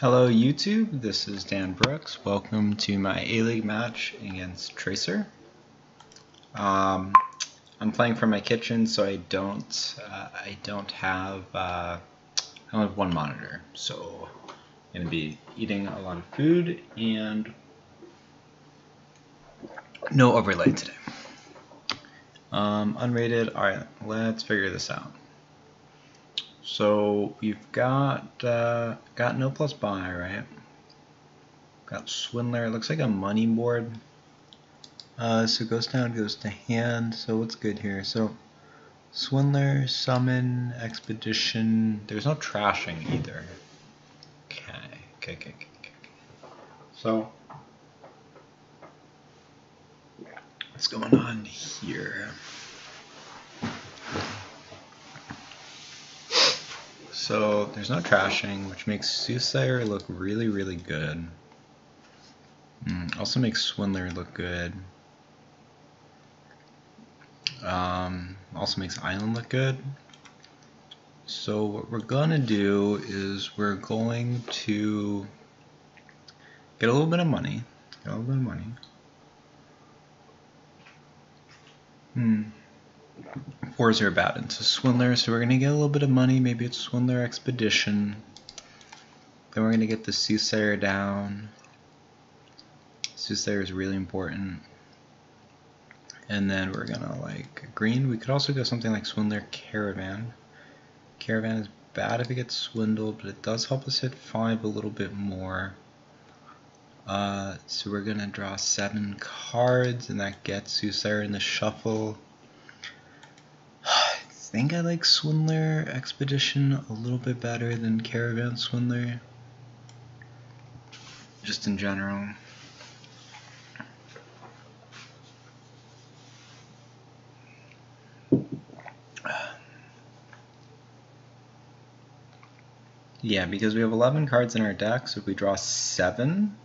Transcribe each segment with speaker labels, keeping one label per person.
Speaker 1: Hello YouTube, this is Dan Brooks. Welcome to my A-League match against Tracer. I'm playing from my kitchen, so I don't have one monitor. So I'm gonna be eating a lot of food and no overlay today. Unrated. All right, let's figure this out. So we've got no plus buy, right? Got Swindler. It looks like a money board. So Ghost Town goes to hand. So what's good here? So Swindler, Summon, Expedition. There's no trashing either. Okay. So what's going on here? So there's no trashing, which makes Soothsayer look really good. Also makes Swindler look good. Also makes Island look good. So what we're gonna do is we're going to get a little bit of money. Fours are bad into Swindler, so we're gonna get a little bit of money. Maybe it's Swindler Expedition. Then we're gonna get the Soothsayer down. Soothsayer is really important. And then we're gonna like green. We could also go something like Swindler Caravan. Caravan is bad if it gets swindled, but it does help us hit 5 a little bit more. So we're gonna draw 7 cards, and that gets Soothsayer in the shuffle. I think I like Swindler Expedition a little bit better than Caravan Swindler, just in general. Yeah, because we have 11 cards in our deck, so if we draw 7,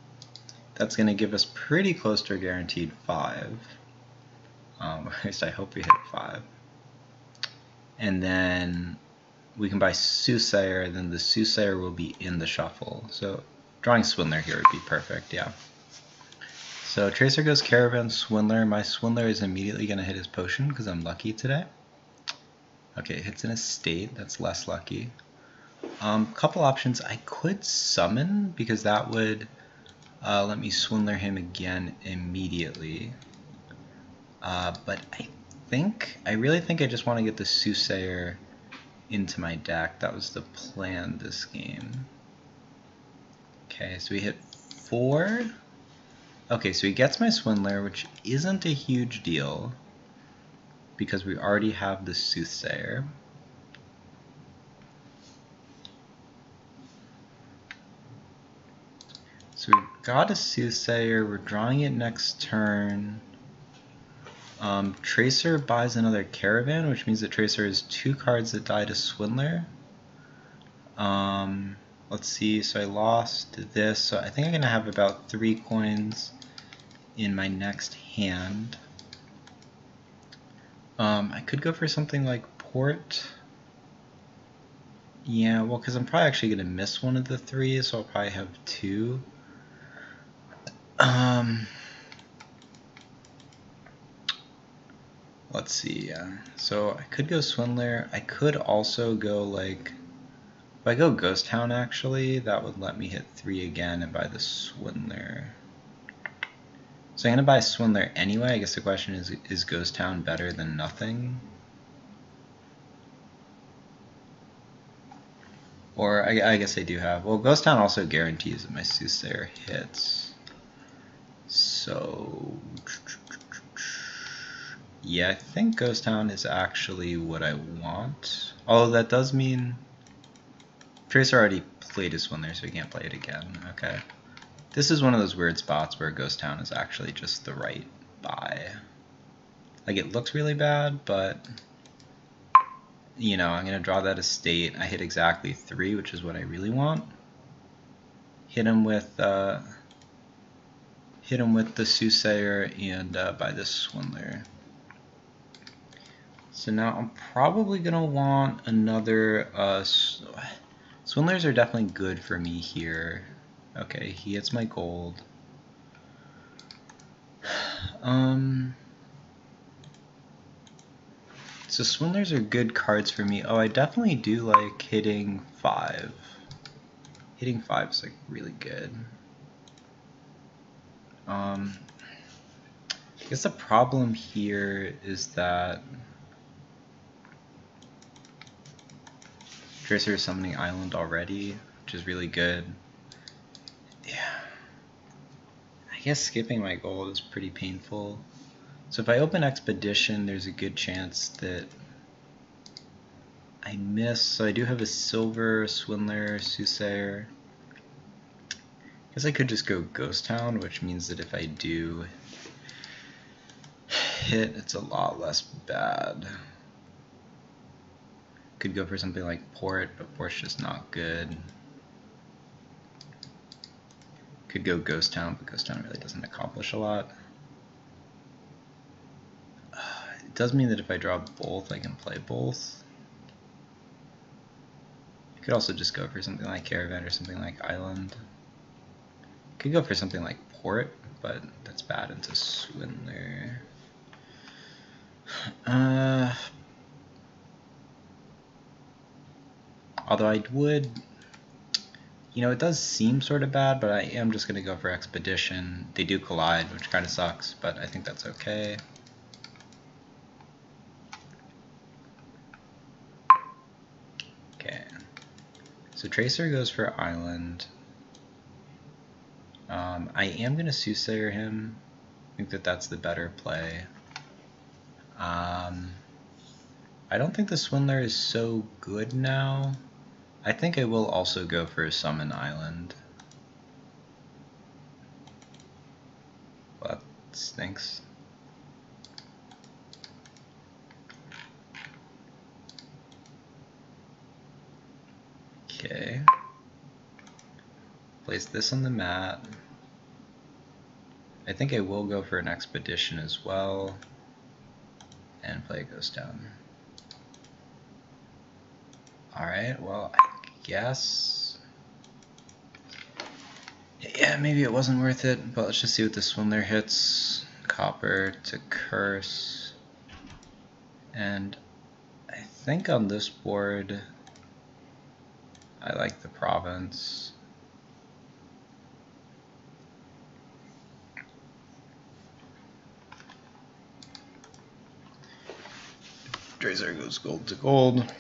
Speaker 1: that's going to give us pretty close to a guaranteed 5. At least I hope we hit 5. And then we can buy Soothsayer, then the Soothsayer will be in the shuffle. So drawing Swindler here would be perfect, yeah. So Tracer goes Caravan, Swindler. My Swindler is immediately going to hit his potion because I'm lucky today. Okay, it hits an estate, that's less lucky. Couple options. I could summon because that would let me Swindler him again immediately. But I really think I just want to get the Soothsayer into my deck. That was the plan this game. Okay, so we hit 4. Okay, so he gets my Swindler, which isn't a huge deal because we already have the Soothsayer. So we've got a Soothsayer, we're drawing it next turn. Tracer buys another Caravan, which means that Tracer has 2 cards that die to Swindler. Let's see, so I lost this, so I think I'm going to have about 3 coins in my next hand. I could go for something like Port. Yeah, well, because I'm probably actually going to miss one of the 3, so I'll probably have 2. Let's see, so I could go Swindler. I could also go like, if I go Ghost Town actually, that would let me hit 3 again and buy the Swindler. So I'm going to buy Swindler anyway. I guess the question is Ghost Town better than nothing? Or I guess I do have, well, Ghost Town also guarantees that my Soothsayer hits. So yeah, I think Ghost Town is actually what I want. Although that does mean Tracer already played his Swindler, so he can't play it again. Okay. This is one of those weird spots where Ghost Town is actually just the right buy. Like, it looks really bad, but you know, I'm going to draw that estate. I hit exactly 3, which is what I really want. Hit him with the Soothsayer and buy this Swindler. So now I'm probably going to want another Swindlers are definitely good for me here. Okay, he hits my gold. So Swindlers are good cards for me. Oh, I definitely do like hitting 5. Hitting 5 is like really good. I guess the problem here is that Tracer is summoning Island already, which is really good. Yeah. I guess skipping my gold is pretty painful. So if I open Expedition, there's a good chance that I miss. So I do have a Silver, Swindler, Soothsayer. I guess I could just go Ghost Town, which means that if I do hit, it's a lot less bad. Could go for something like Port, but Port's just not good. Could go Ghost Town, but Ghost Town really doesn't accomplish a lot. It does mean that if I draw both, I can play both. I could also just go for something like Caravan or something like Island. Could go for something like Port, but that's bad into Swindler. Although I would, you know, it does seem sort of bad, but I am just going to go for Expedition. They do collide, which kind of sucks, but I think that's okay. Okay, so Tracer goes for Island. I am going to Soothsayer him. I think that that's the better play. I don't think the Swindler is so good now. I think I will also go for a Summon Island. Well, that stinks. Okay. Place this on the mat. I think I will go for an Expedition as well. And play Ghost Town. Alright, well, I guess... yeah, maybe it wasn't worth it, but let's just see what the Swindler hits. Copper to Curse. And I think on this board, I like the Province. Tracer goes gold to gold.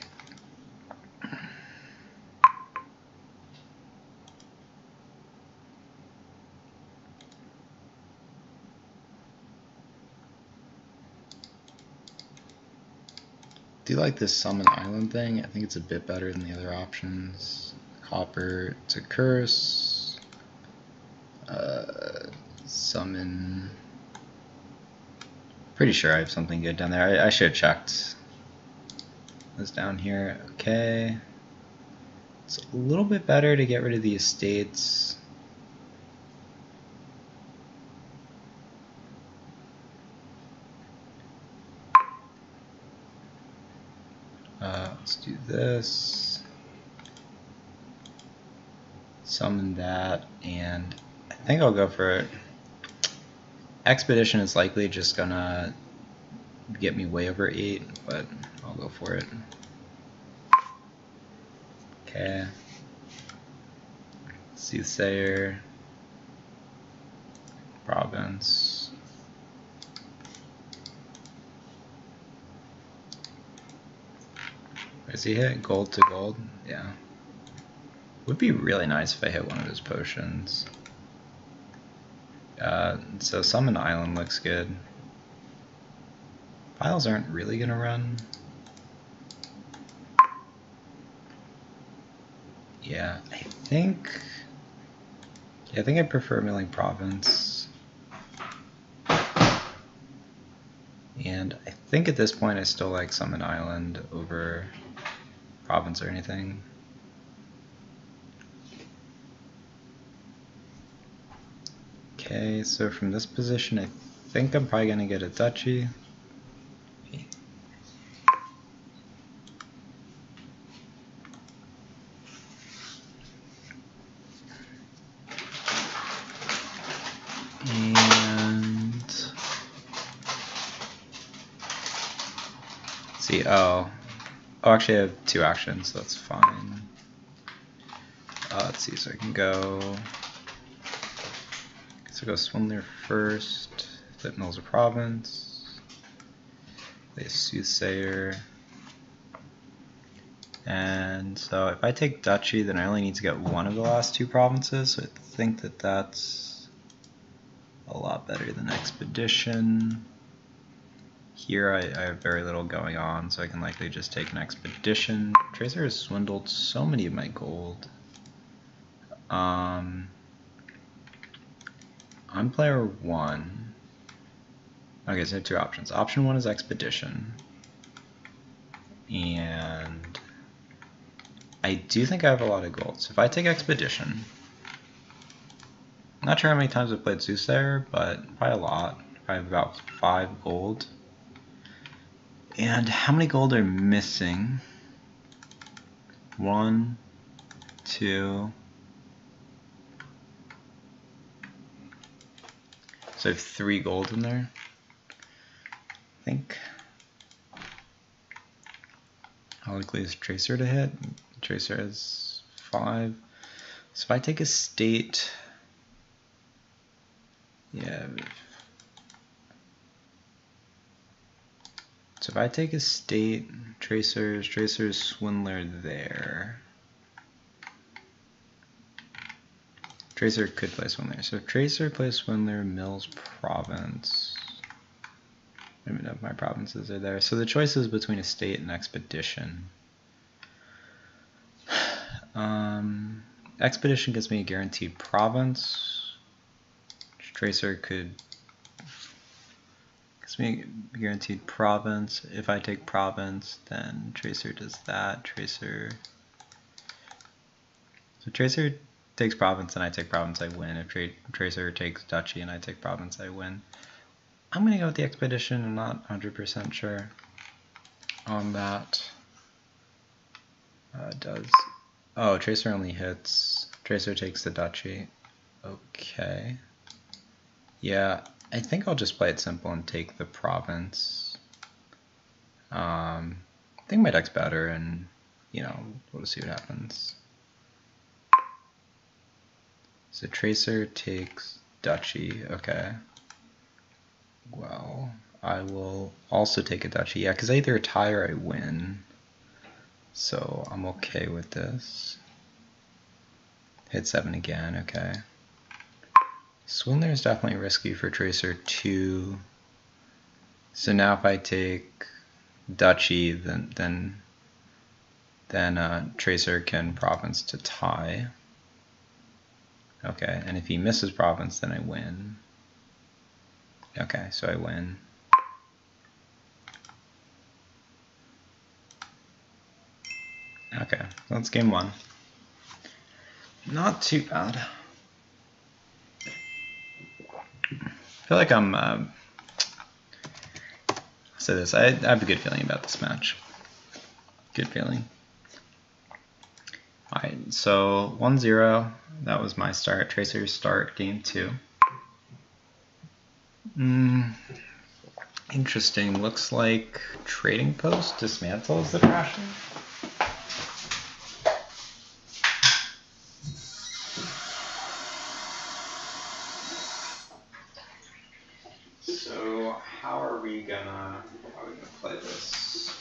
Speaker 1: Do you like this Summon Island thing? I think it's a bit better than the other options. Copper to Curse. Summon. Pretty sure I have something good down there. I should have checked this down here. Okay. It's a little bit better to get rid of the estates. Let's do this. Summon that, and I think I'll go for it. Expedition is likely just gonna get me way over 8, but I'll go for it. Okay. Soothsayer. Province. Where's he hit? Gold to gold? Yeah. Would be really nice if I hit one of his potions. So Summon Island looks good. Piles aren't really gonna run. Yeah, I think I prefer Milling Province. And I think at this point I still like Summon Island over Province or anything. Okay, so from this position I think I'm probably gonna get a Duchy. And see, oh, actually I have 2 actions, so that's fine. Let's see, so I can go, Swindler first, that mills a province, play a Soothsayer, and so if I take Duchy, then I only need to get one of the last 2 provinces, so I think that that's a lot better than Expedition. Here I have very little going on, so I can likely just take an Expedition. Tracer has swindled so many of my gold. I'm player 1. Okay, so I have 2 options. Option 1 is Expedition. And I do think I have a lot of gold. So if I take Expedition, I'm not sure how many times I've played Soothsayer, but probably a lot. I have about 5 gold. And how many gold are missing? 1, 2. So I have 3 gold in there, I think. How likely is Tracer to hit? Tracer has 5. So if I take a state, yeah. So if I take a state, Tracer's Swindler there. Tracer could play Swindler. So if Tracer plays Swindler, mills province. Maybe none of my provinces are there. So the choice is between a state and Expedition. Expedition gives me a guaranteed province. Tracer could gives me a guaranteed province. If I take province, then Tracer does that. So Tracer takes province and I take province, I win. If Tracer takes Duchy and I take province, I win. I'm going to go with the Expedition. I'm not 100% sure on that. Oh, Tracer only hits. Tracer takes the Duchy. Okay. Yeah, I think I'll just play it simple and take the province. I think my deck's better, and we'll see what happens. So Tracer takes Duchy. Okay. Well, I will also take a Duchy. Yeah, because I either tie or I win. So I'm okay with this. Hit 7 again, okay. Swindler is definitely risky for Tracer 2. So now if I take Duchy, then Tracer can province to tie. Okay, and if he misses province, then I win. Okay, so I win. Okay, that's game 1. Not too bad. I feel like I'm, say this, I have a good feeling about this match. Good feeling. Alright, so 1-0, that was my start. Tracer's start, game 2. Interesting, looks like Trading Post dismantles the crashing. So how are we gonna play this?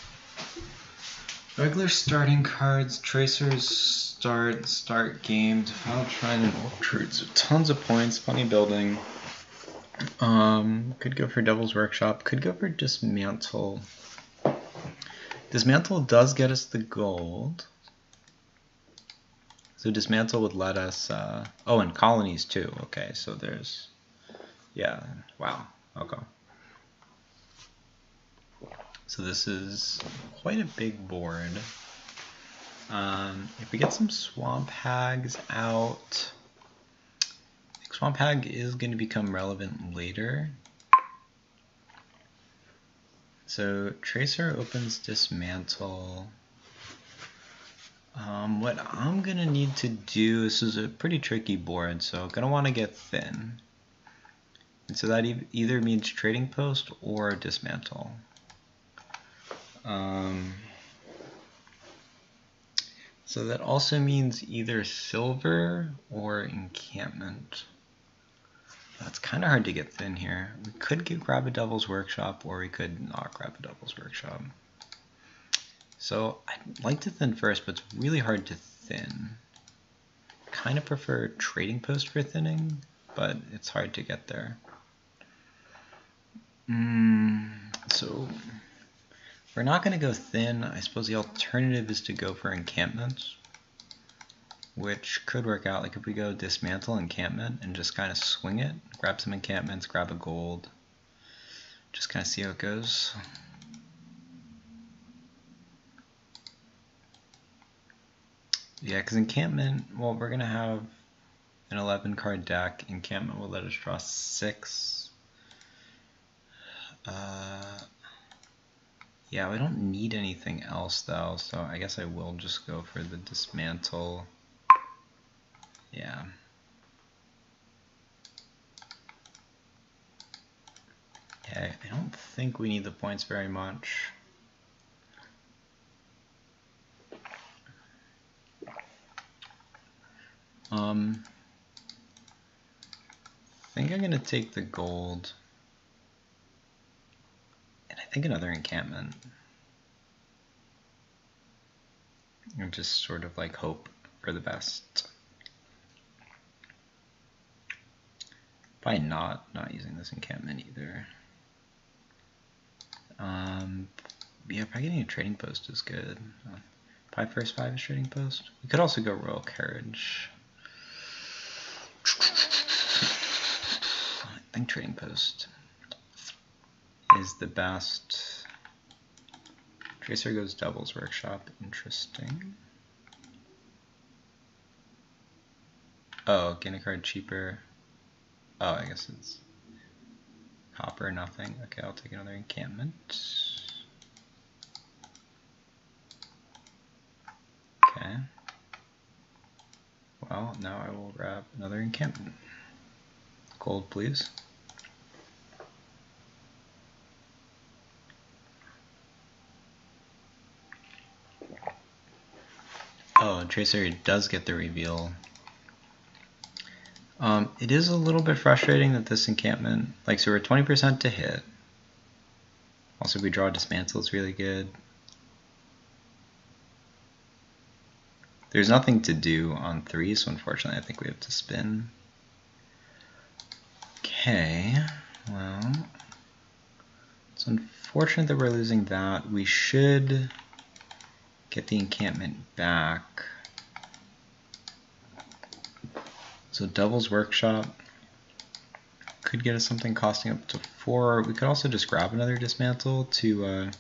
Speaker 1: Regular starting cards, Tracer's start game, Defiled Shrine and Orchards with tons of points, plenty of building. Could go for Devil's Workshop, could go for Dismantle. Dismantle does get us the gold. So Dismantle would let us, oh, and Colonies too. Okay, so there's, yeah, wow, okay. So this is quite a big board. If we get some Swamp Hags out, I think Swamp Hag is going to become relevant later. So Tracer opens Dismantle. What I'm going to need to do, this is a pretty tricky board, so I'm going to want to get thin. And so that either means trading post or dismantle. So that also means either silver or encampment. That's kind of hard to get thin here. We could grab a Devil's Workshop, or we could not grab a Devil's Workshop. So I'd like to thin first, but it's really hard to thin. Kind of prefer trading post for thinning, but it's hard to get there. So we're not going to go thin. I suppose the alternative is to go for encampments, which could work out. Like if we go dismantle encampment and just kind of swing it, grab some encampments, grab a gold, just kind of see how it goes. Yeah, because encampment, well, we're going to have an 11 card deck. Encampment will let us draw 6. Yeah, we don't need anything else though, so I guess I will just go for the dismantle. Yeah. Yeah, I don't think we need the points very much. I think I'm gonna take the gold. And I think another encampment. And just sort of like hope for the best. Probably not using this encampment either. Yeah, probably getting a trading post is good. Probably first 5 is trading post. We could also go Royal Carriage. I think trading post is the best. Tracer goes Devil's Workshop. Interesting. Oh, gain a card cheaper. Oh, I guess it's copper, nothing. Okay, I'll take another encampment. Okay. Well, now I will grab another encampment. Gold, please. Oh, Tracer does get the reveal. It is a little bit frustrating that this encampment, like, so we're 20% to hit. Also, if we draw Dismantle, it's really good. There's nothing to do on 3, so unfortunately I think we have to spin. Okay, well, it's unfortunate that we're losing that. We should get the encampment back. So Devil's Workshop could get us something costing up to 4. We could also just grab another Dismantle to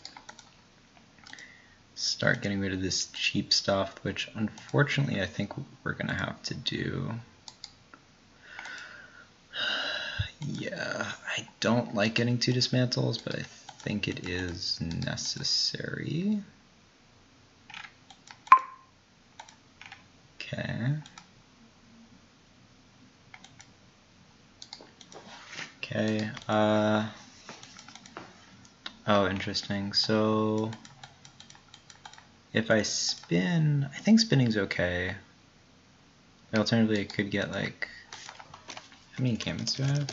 Speaker 1: start getting rid of this cheap stuff, which unfortunately I think we're going to have to do. Yeah, I don't like getting 2 Dismantles, but I think it is necessary. Okay. Okay, oh, interesting. So if I spin, I think spinning's okay. Alternatively, I could get like, how many encampments do I have?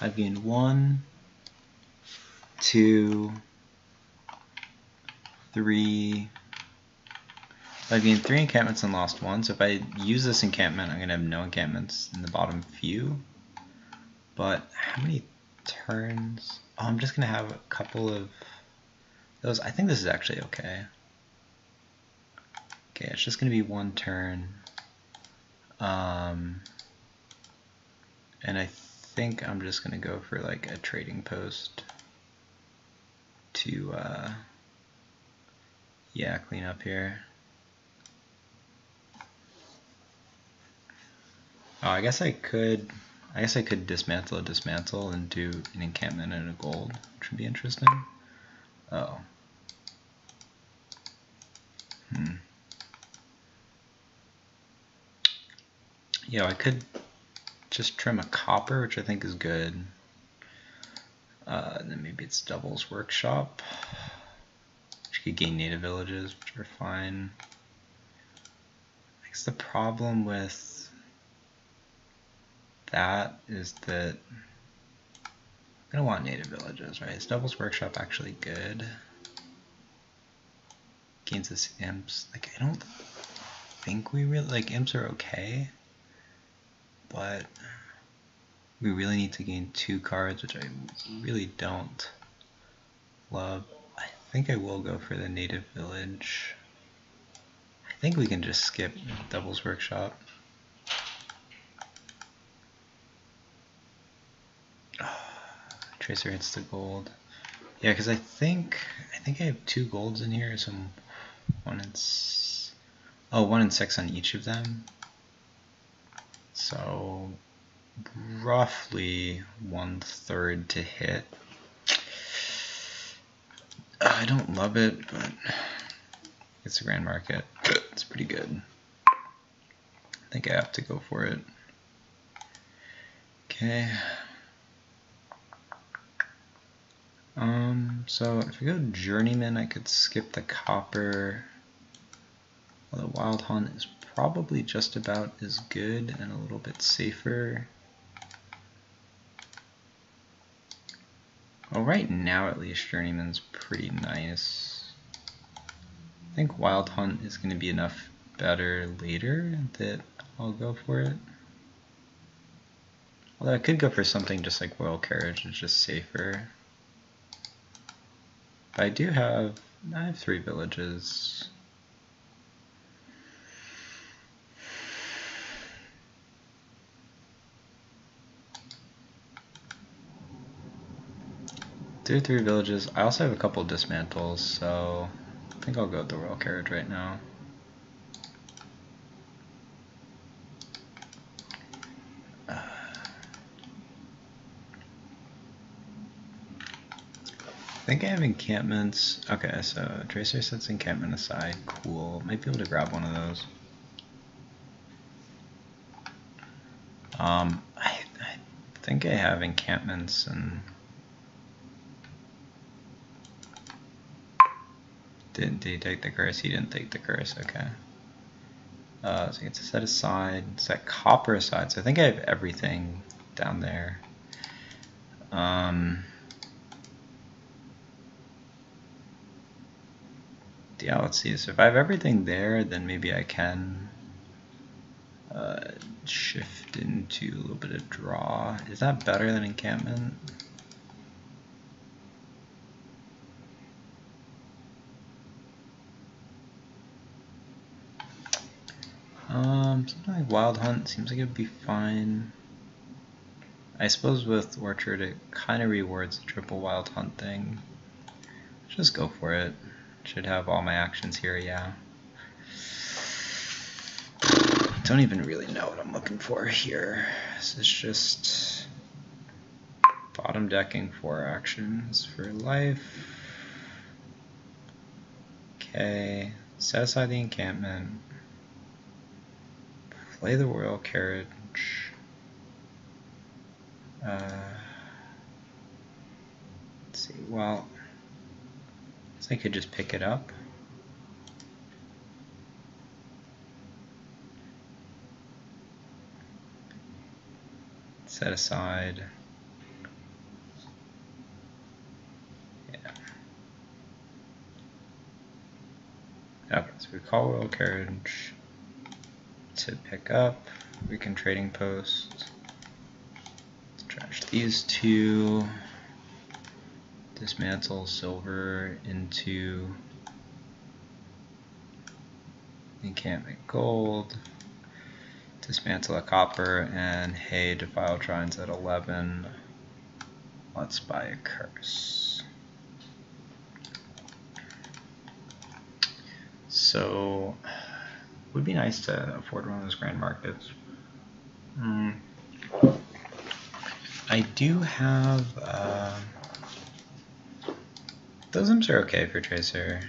Speaker 1: I've gained 1, 2, 3. I've gained 3 encampments and lost 1. So if I use this encampment, I'm gonna have no encampments in the bottom few. But how many turns? Oh, I'm just gonna have a couple of those. I think this is actually okay. Okay, it's just gonna be 1 turn. And I think I'm just gonna go for like a trading post to yeah, clean up here. Oh, I guess I could dismantle and do an encampment and a gold, which would be interesting. Oh. Yeah, I could just trim a copper, which I think is good. And then maybe it's Devil's Workshop. Which could gain native villages, which are fine. I guess the problem with that is that I'm gonna want native villages, right? Is Devil's Workshop actually good? Gains us imps. Like, I don't think we really, like, imps are okay, but we really need to gain 2 cards, which I really don't love. I think I will go for the native village. I think we can just skip Devil's Workshop. Tracer hits the gold. Yeah, because I think I have 2 golds in here, so 1 and 6 on each of them. So roughly 1/3 to hit. I don't love it, but it's a grand market. It's pretty good. I think I have to go for it. Okay. So if I go Journeyman, I could skip the copper. Well, the Wild Hunt is probably just about as good and a little bit safer. Well, right now at least Journeyman's pretty nice. I think Wild Hunt is going to be enough better later that I'll go for it. Although I could go for something just like Royal Carriage, it's just safer. But I have 3 villages. Do 3 villages. I also have a couple of dismantles, so I think I'll go with the Royal Carriage right now. I think I have encampments. Okay, so Tracer sets encampment aside. Cool. Might be able to grab one of those. I think I have encampments and did he take the curse? He didn't take the curse. Okay. So I get to set aside, set copper aside. So I think I have everything down there. Yeah, let's see. So if I have everything there, then maybe I can shift into a little bit of draw. Is that better than encampment? Something like Wild Hunt seems like it would be fine. I suppose with Orchard it kind of rewards the triple Wild Hunt thing. Just go for it. Should have all my actions here, yeah. Don't even really know what I'm looking for here. This is just bottom decking 4 actions for life. Okay, set aside the encampment. Play the Royal Carriage. Let's see, well, I guess I could just pick it up. Set aside. Yeah. Okay, so we call Royal Carriage to pick up. We can trading post. Let's trash these 2. Dismantle silver into encampment gold. Dismantle a copper, and hey, Defile Shrines at 11. Let's buy a curse. So, it would be nice to afford one of those grand markets. I do have, those imps are okay for Tracer.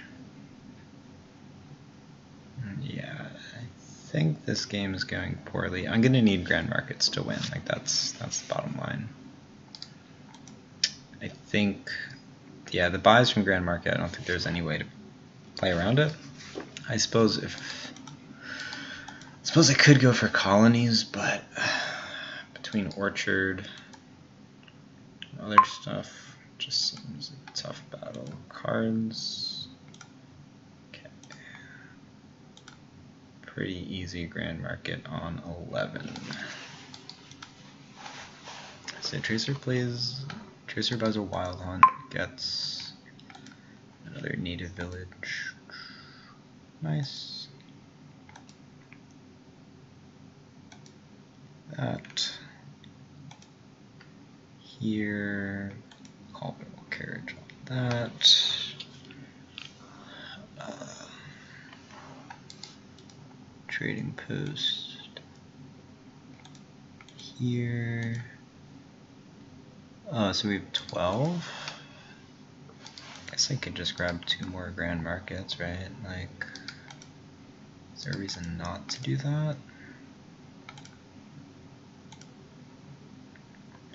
Speaker 1: Yeah, I think this game is going poorly. I'm gonna need Grand Markets to win. Like that's the bottom line. I think, yeah, the buys from Grand Market, I don't think there's any way to play around it. I suppose I could go for colonies, but between Orchard and other stuff, just seems a tough battle. Cards. Okay. Pretty easy Grand Market on 11. So Tracer buys a Wild Hunt, gets another native village. Nice. That. Here. Colville Carriage on that. Trading post. Here. So we have 12. I guess I could just grab 2 more Grand Markets, right? Like, is there a reason not to do that?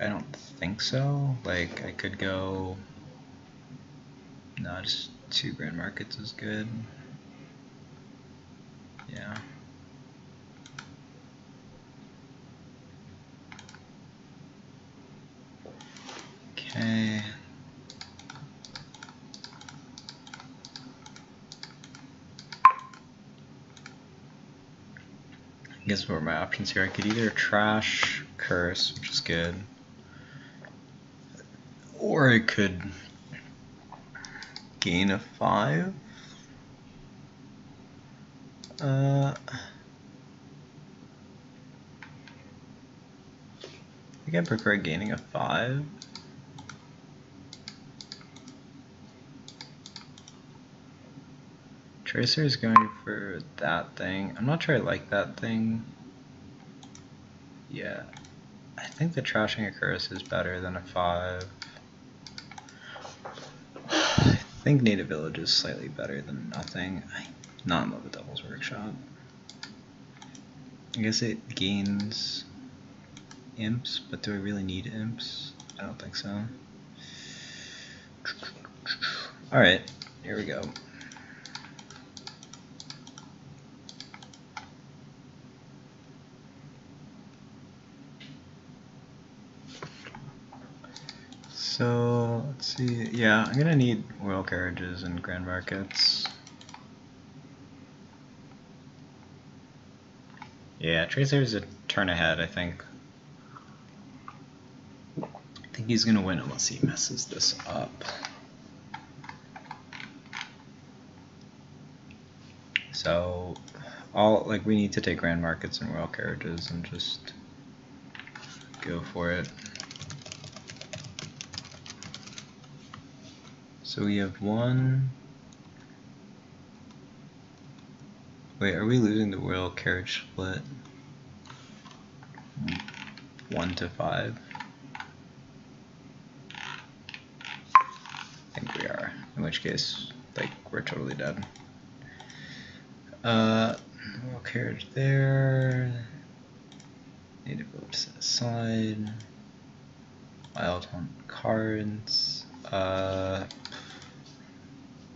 Speaker 1: I don't think so. Like, I could go... No, just 2 Grand Markets is good. Yeah. Okay. I guess what are my options here? I could either trash Curse, which is good, or I could gain a 5. I think I prefer gaining a 5. Tracer is going for that thing. I'm not sure I like that thing. Yeah, I think the trashing a Curse is better than a 5. I think Native Village is slightly better than nothing. I'm not in love with Devil's Workshop. I guess it gains imps, but do I really need imps? I don't think so. Alright, here we go. So, let's see. Yeah, I'm gonna need Royal Carriages and Grand Markets. Yeah, Tracer's a turn ahead, I think. I think he's gonna win unless he messes this up. So, we need to take Grand Markets and Royal Carriages and just go for it. So we have 1. Wait, are we losing the Royal Carriage split? 1 to 5. I think we are. In which case, like, we're totally dead. Royal Carriage there. Native Village set aside. Wild Hunt cards.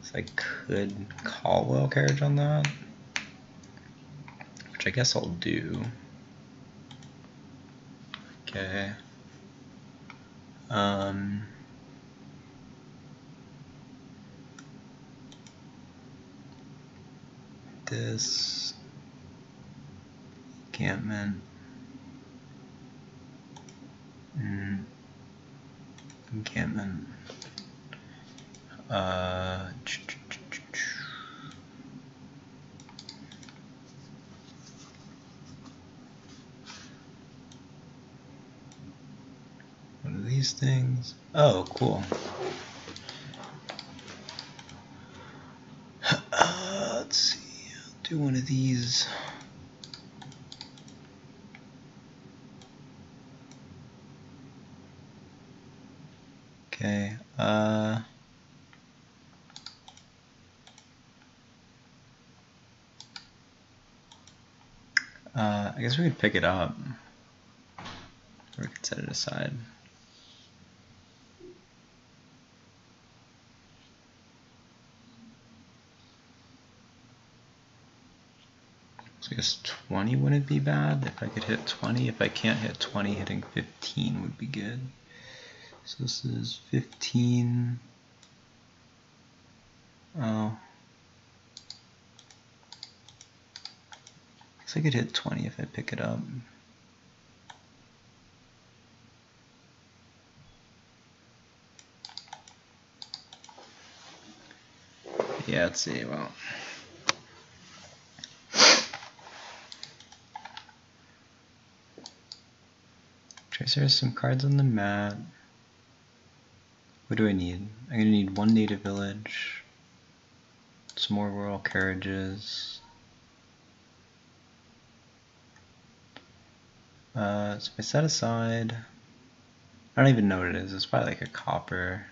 Speaker 1: So I could call Royal Carriage on that, which I guess I'll do. Okay. This encampment. Encampment. One of these things. Oh, cool. Let's see. I'll do one of these. Okay. I guess we could pick it up, or we could set it aside. So I guess 20 wouldn't be bad if I could hit 20. If I can't hit 20, hitting 15 would be good. So this is 15. Oh. I guess I could hit 20 if I pick it up. Yeah, let's see. Well, Tracer has some cards on the mat. What do I need? I'm gonna need one native village, some more royal carriages. So if I set aside, I don't even know what it is. It's probably like a copper.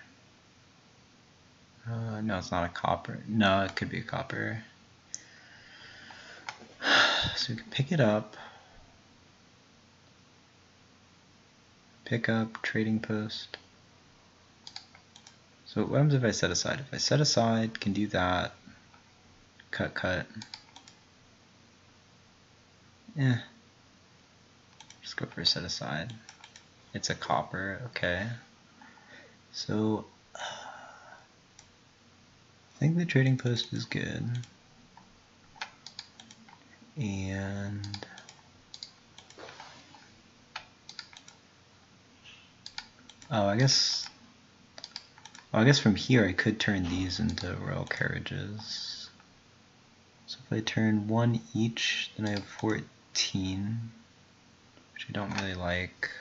Speaker 1: No, it's not a copper. No, it could be a copper. So we can pick it up. Pick up, trading post. So what happens if I set aside? If I set aside, can do that. Cut, cut. Yeah. Just go for a set aside. It's a copper, okay. So I think the trading post is good. And I guess from here I could turn these into royal carriages. So if I turn one each, then I have 14, which I don't really like.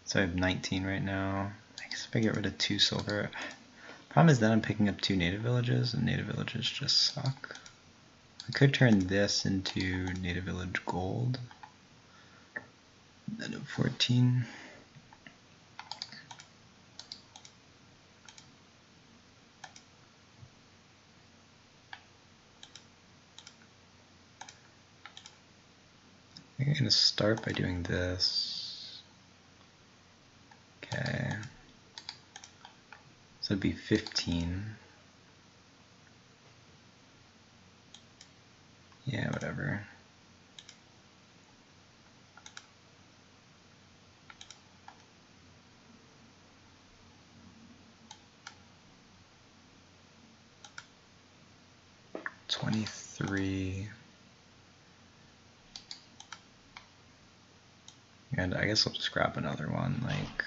Speaker 1: So I have 19 right now. I guess if I get rid of 2 silver. Problem is that I'm picking up 2 native villages, and native villages just suck. I could turn this into native village gold. Then have 14. I think I'm going to start by doing this. Okay. So it'd be 15. Yeah, whatever. $23. And I guess I'll just grab another one, like,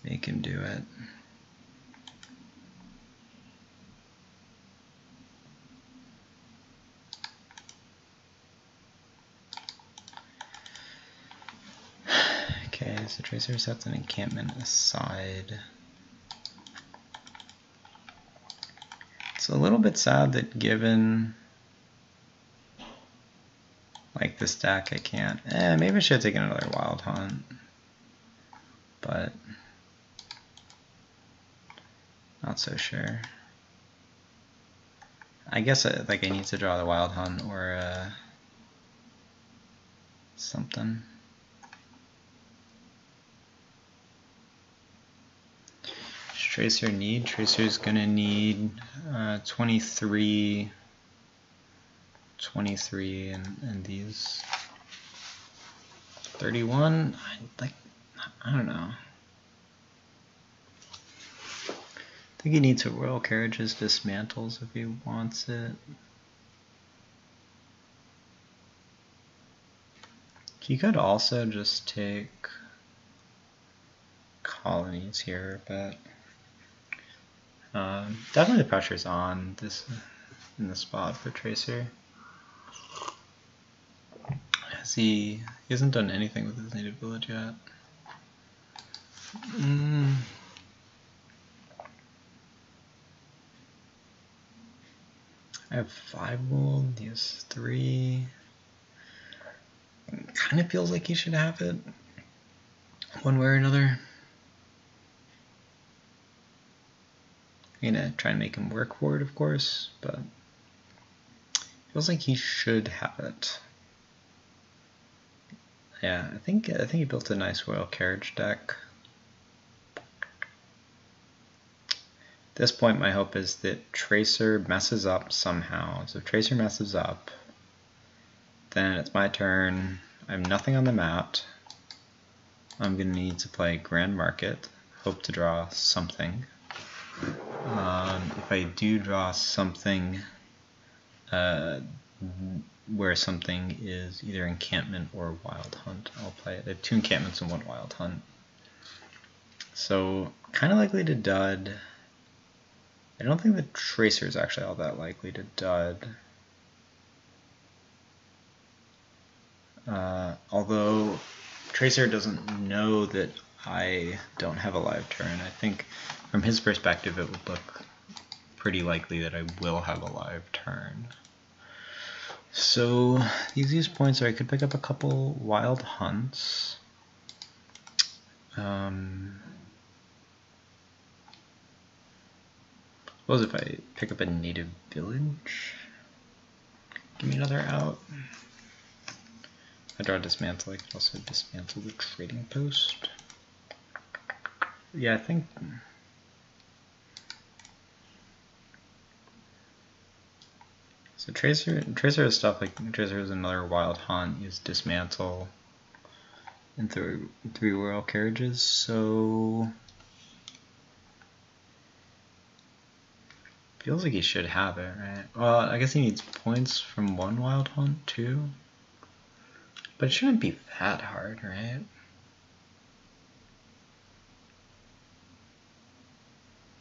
Speaker 1: make him do it. Okay, so Tracer sets an encampment aside. It's a little bit sad that given like this deck I can't. Maybe I should have taken another Wild Hunt. But not so sure. I guess I need to draw the Wild Hunt or something. Tracer need? Tracer's gonna need 23, and these 31. I don't know. I think he needs a royal carriages dismantles if he wants it. He could also just take colonies here, but definitely the pressure's on this in the spot for Tracer. He hasn't done anything with his native village yet. I have 5 gold, he has 3. It kind of feels like he should have it, one way or another. I'm gonna try and make him work for it, of course, but feels like he should have it. Yeah, I think he built a nice Royal Carriage deck. At this point, my hope is that Tracer messes up somehow. So if Tracer messes up, then it's my turn. I have nothing on the mat. I'm going to need to play Grand Market. Hope to draw something. If I do draw something where something is either Encampment or Wild Hunt, I'll play it. I have 2 Encampments and 1 Wild Hunt. So, kind of likely to dud. I don't think the Tracer is actually all that likely to dud. Although Tracer doesn't know that I don't have a live turn. I think from his perspective it would look pretty likely that I will have a live turn. So the easiest points are I could pick up a couple Wild Hunts. Suppose if I pick up a Native Village, give me another out. If I draw Dismantle, I could also dismantle the Trading Post. Yeah, I think... So Tracer has stuff like Tracer has another Wild Hunt, use Dismantle, and 3 Royal Carriages, so... Feels like he should have it, right? Well, I guess he needs points from 1 Wild Hunt too. But it shouldn't be that hard, right?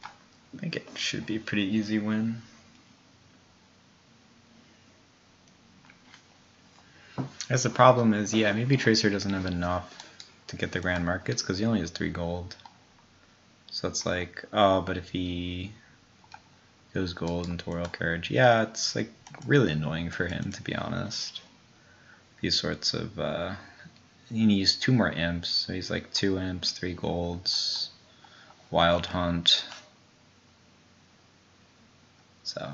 Speaker 1: I think it should be a pretty easy win. I guess the problem is, yeah, maybe Tracer doesn't have enough to get the Grand Markets because he only has 3 gold. So it's like, oh, but if he goes gold into Royal Carriage, yeah, it's like really annoying for him, to be honest. These sorts of, he needs 2 more imps, so he's like 2 imps, 3 golds, Wild Hunt. So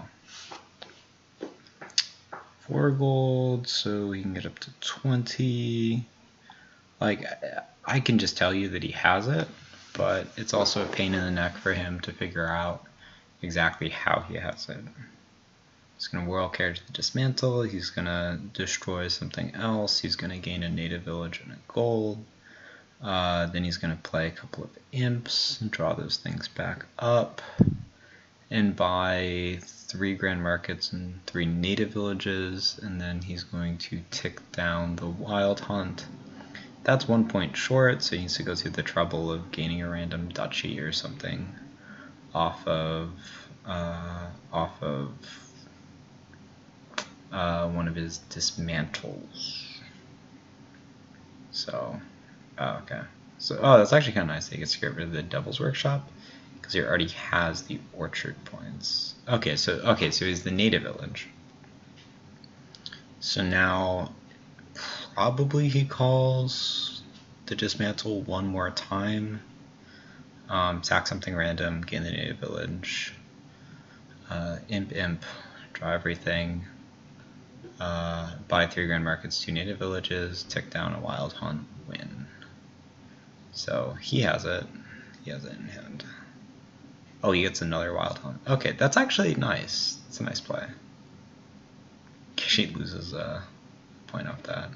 Speaker 1: 4 gold, so he can get up to 20. Like, I can just tell you that he has it, but it's also a pain in the neck for him to figure out exactly how he has it. He's going to Royal Carriage the Dismantle, he's going to destroy something else, he's going to gain a Native Village and a gold, then he's going to play a couple of imps and draw those things back up, and buy 3 Grand Markets and 3 Native Villages, and then he's going to tick down the Wild Hunt. That's 1 point short, so he needs to go through the trouble of gaining a random duchy or something off of one of his dismantles. So, oh, okay. So, oh, that's actually kind of nice. He gets to get rid of the Devil's Workshop because he already has the orchard points. Okay, so he's the Native Village. So now, probably he calls the Dismantle 1 more time. Sack something random, gain the Native Village. Imp, draw everything. Buy 3 Grand Markets, 2 Native Villages, tick down a Wild Hunt, win. So he has it. He has it in hand. Oh, he gets another Wild Hunt. Okay, that's actually nice. It's a nice play. She loses a point off that.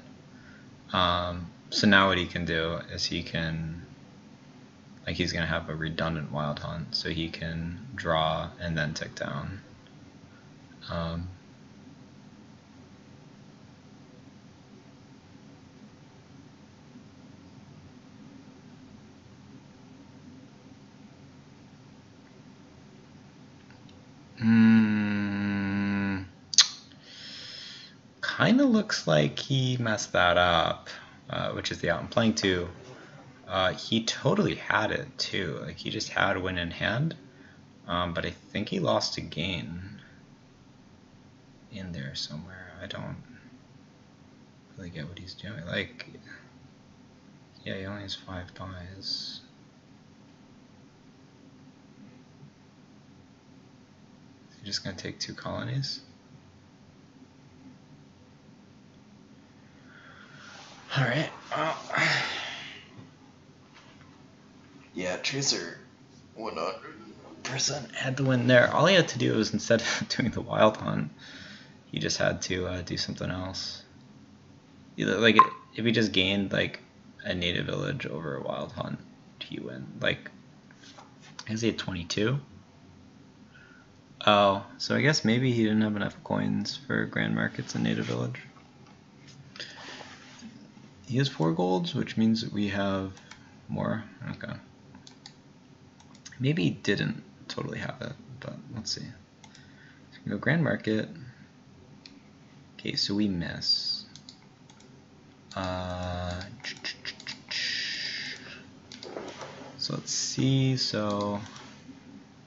Speaker 1: So now what he can do is he can, like, he's going to have a redundant Wild Hunt, so he can draw and then tick down. Kind of looks like he messed that up, which is the out I'm playing to. He totally had it too. Like, he just had win in hand, but I think he lost a gain in there somewhere. I don't really get what he's doing. Like, yeah, he only has 5 buys. You're just gonna take 2 colonies. All right. Yeah, Tracer 100% had to win there. All he had to do was, instead of doing the wild hunt, he just had to do something else. Either, like, if he just gained like a native village over a wild hunt, he win. Like, is he at 22? Oh, so I guess maybe he didn't have enough coins for grand markets and native village. He has 4 golds, which means that we have more. Okay. Maybe he didn't totally have it, but let's see. So we go grand market. Okay, so we miss. So let's see. So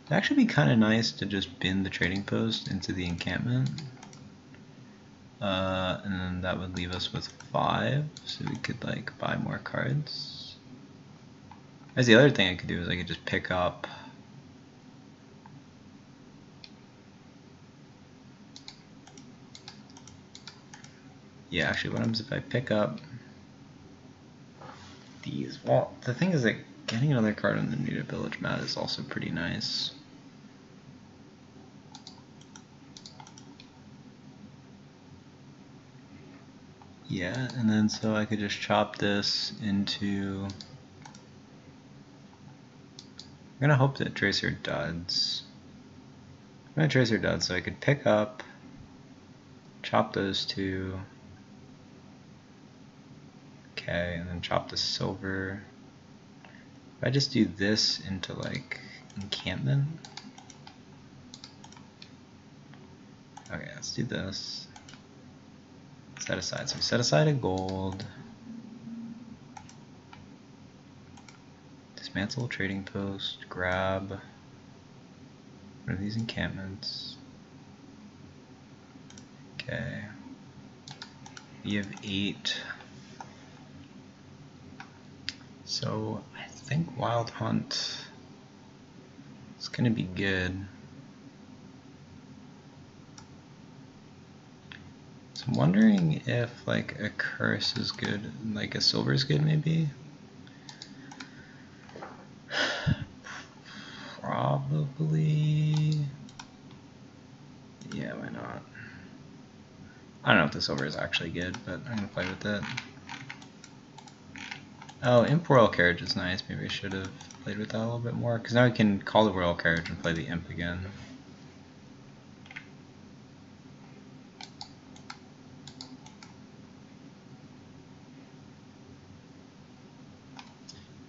Speaker 1: it'd actually be kind of nice to just bin the trading post into the encampment. And then that would leave us with 5, so we could like buy more cards. As the other thing I could do is I could just pick up actually what happens if I pick up these? Well, the thing is that getting another card on the native village mat is also pretty nice. Yeah, and then so I could just chop this into... I'm gonna hope that Tracer duds. I'm gonna Tracer duds, so I could pick up, chop those 2. Okay, and then chop the silver. If I just do this into like encampment. Okay, let's do this. Set aside. So we set aside a gold. Dismantle trading post. Grab one of these encampments. Okay. We have 8. So I think Wild Hunt is going to be good. So I'm wondering if like a curse is good, like a silver is good maybe? Probably. Yeah, why not? I don't know if the silver is actually good, but I'm going to play with it. Oh, Imp Royal Carriage is nice. Maybe I should have played with that a little bit more, because now we can call the Royal Carriage and play the Imp again.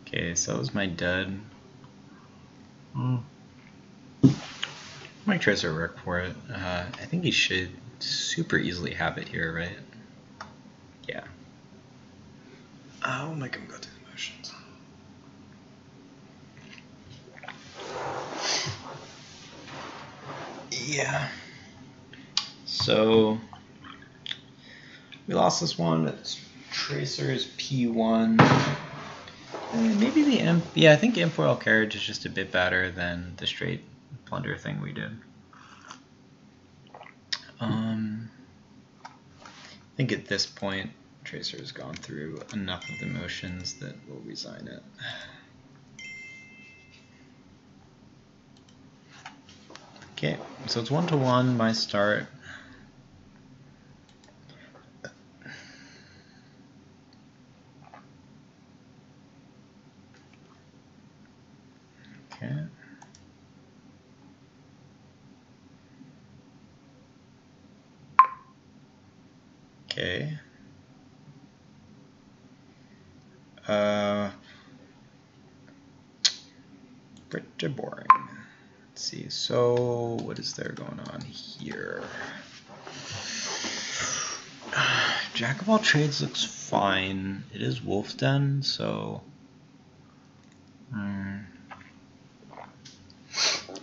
Speaker 1: Okay, so that was my dud. Mike Tracer work for it. I think he should super easily have it here, right? Yeah. I'll make him go through the motions. Yeah. So we lost this one. It's Tracer's P1. Maybe the Imp. Yeah, I think Imp Royal Carriage is just a bit better than the straight plunder thing we did. I think at this point, Tracer has gone through enough of the motions that we'll resign it. Okay, so it's 1-1, my start. Okay. Okay. Pretty boring. Let's see, so what is there going on here? Jack of all trades looks fine. It is Wolf's Den, so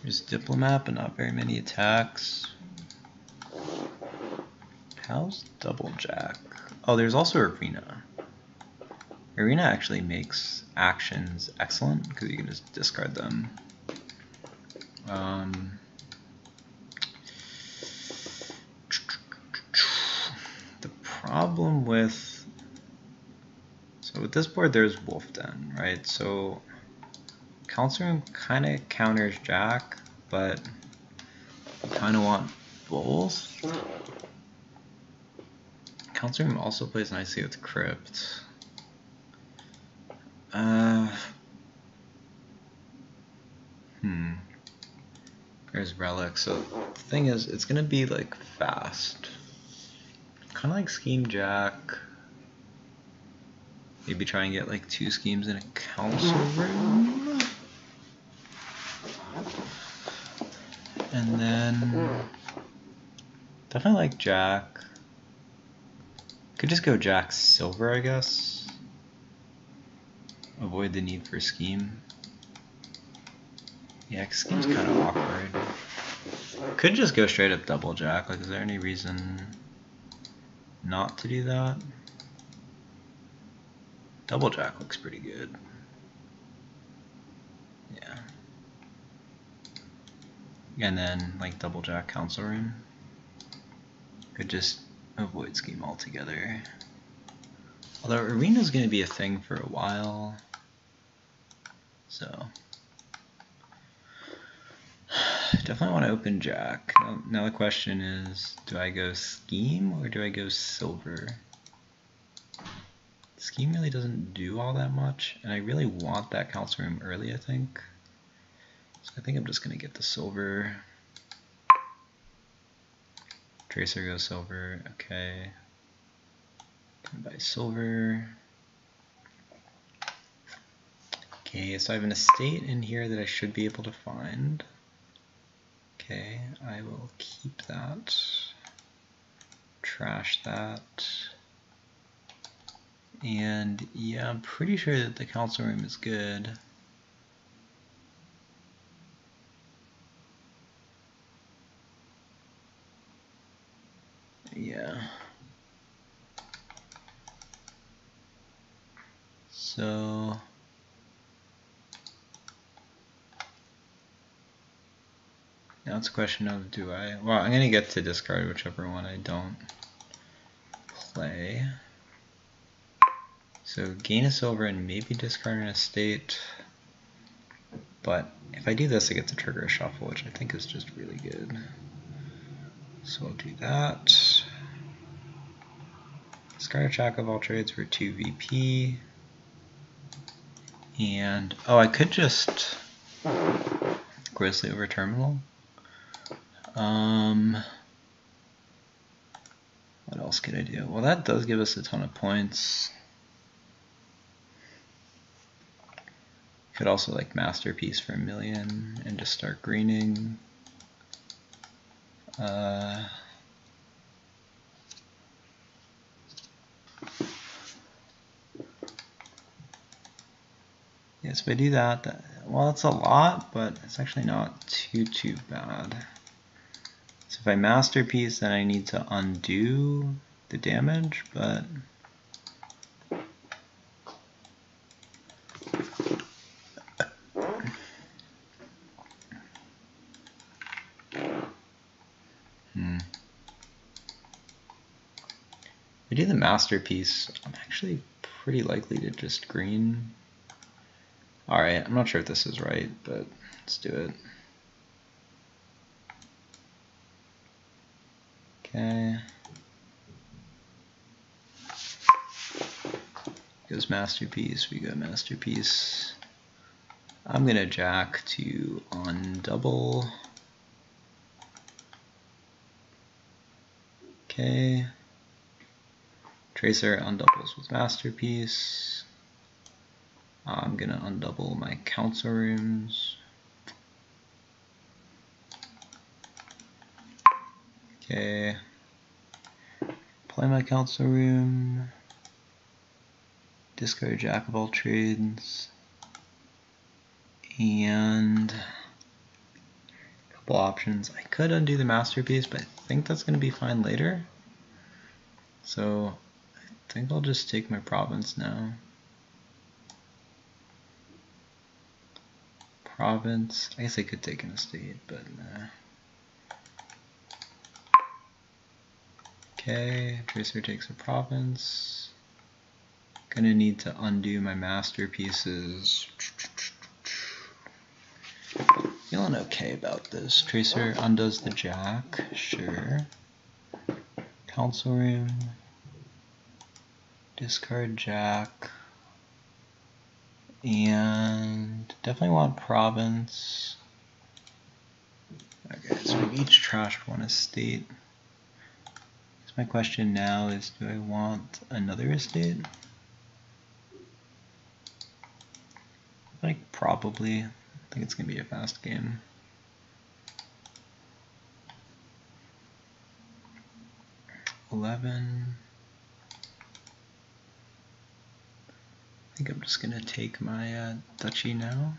Speaker 1: there's Diplomat, but not very many attacks. How's Double Jack? Oh, there's also Arena. Arena actually makes actions excellent because you can just discard them. problem with, so with this board there's Wolf Den, right? So Council Room kind of counters Jack, but I kind of want both. Council Room also plays nicely with Crypt. There's Relic, so the thing is, it's gonna be like fast. Kind of like Scheme Jack. Maybe try and get like 2 schemes in a Council Room. And then definitely like Jack. Could just go Jack Silver, I guess. Avoid the need for Scheme. Yeah, Scheme's kind of awkward. Could just go straight up double Jack. Like, is there any reason not to do that? Double Jack looks pretty good. Yeah. And then, like, double Jack Council Room. Could just avoid Scheme altogether. Although Arena's going to be a thing for a while. So definitely want to open Jack. Now the question is, do I go Scheme or do I go Silver? Scheme really doesn't do all that much, and I really want that Council Room early, I think. So I think I'm just going to get the Silver. Tracer goes Silver, okay. Can buy Silver. Okay, so I have an estate in here that I should be able to find. Okay, I will keep that. Trash that. And yeah, I'm pretty sure that the Council Room is good. Yeah. So now it's a question of well, I'm going to get to discard whichever one I don't play. So gain a Silver and maybe discard an estate. But if I do this, I get to trigger a shuffle, which I think is just really good. So I'll do that. Discard a Jack of all trades for 2 VP. And, oh, I could just Grizzly over Terminal. What else could I do? Well, that does give us a ton of points. Could also like Masterpiece for 1 million and just start greening. Yes, if I do that, well, it's a lot, but it's actually not too bad. So if I Masterpiece, then I need to undo the damage, but if I do the Masterpiece, I'm actually pretty likely to just green. Alright, I'm not sure if this is right, but let's do it. Okay. Goes Masterpiece, we go Masterpiece. I'm gonna Jack to undouble. Okay. Tracer undoubles with Masterpiece. I'm gonna undouble my Council Rooms. Okay. Play my Council Room. Discard Jack of all trades. And a couple options. I could undo the Masterpiece, but I think that's gonna be fine later. So I think I'll just take my province now. Province. I guess I could take an estate, but nah. Okay, Tracer takes a province. Gonna need to undo my masterpieces. Feeling okay about this. Tracer undoes the jack, sure. Council room. Discard jack. And definitely want province. Okay, so we've each trashed one estate. So my question now is, do I want another estate? Like, probably. I think it's going to be a fast game. $11. I think I'm just going to take my duchy now.